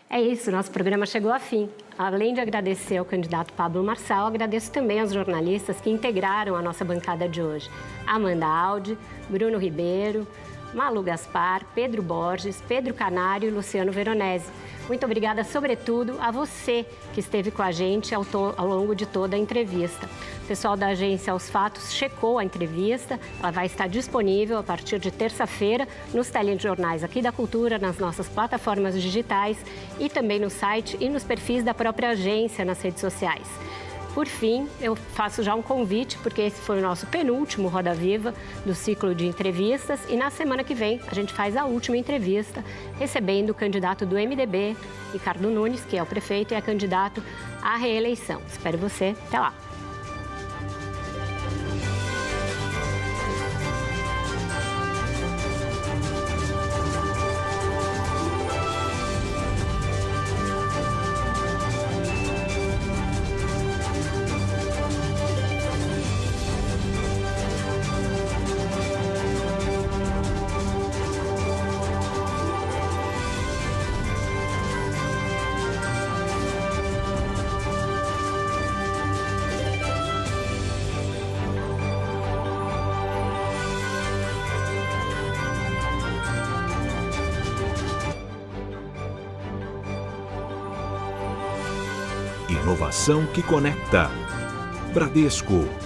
É isso, nosso programa chegou ao fim. Além de agradecer ao candidato Pablo Marçal, agradeço também aos jornalistas que integraram a nossa bancada de hoje. Amanda Aldi, Bruno Ribeiro, Malu Gaspar, Pedro Borges, Pedro Canário e Luciano Veronese. Muito obrigada, sobretudo, a você que esteve com a gente ao longo de toda a entrevista. O pessoal da agência Aos Fatos checou a entrevista, ela vai estar disponível a partir de terça-feira nos telejornais aqui da Cultura, nas nossas plataformas digitais e também no site e nos perfis da própria agência nas redes sociais. Por fim, eu faço já um convite, porque esse foi o nosso penúltimo Roda Viva do ciclo de entrevistas e na semana que vem a gente faz a última entrevista, recebendo o candidato do MDB, Ricardo Nunes, que é o prefeito e é candidato à reeleição. Espero você. Até lá. Inovação que conecta. Bradesco.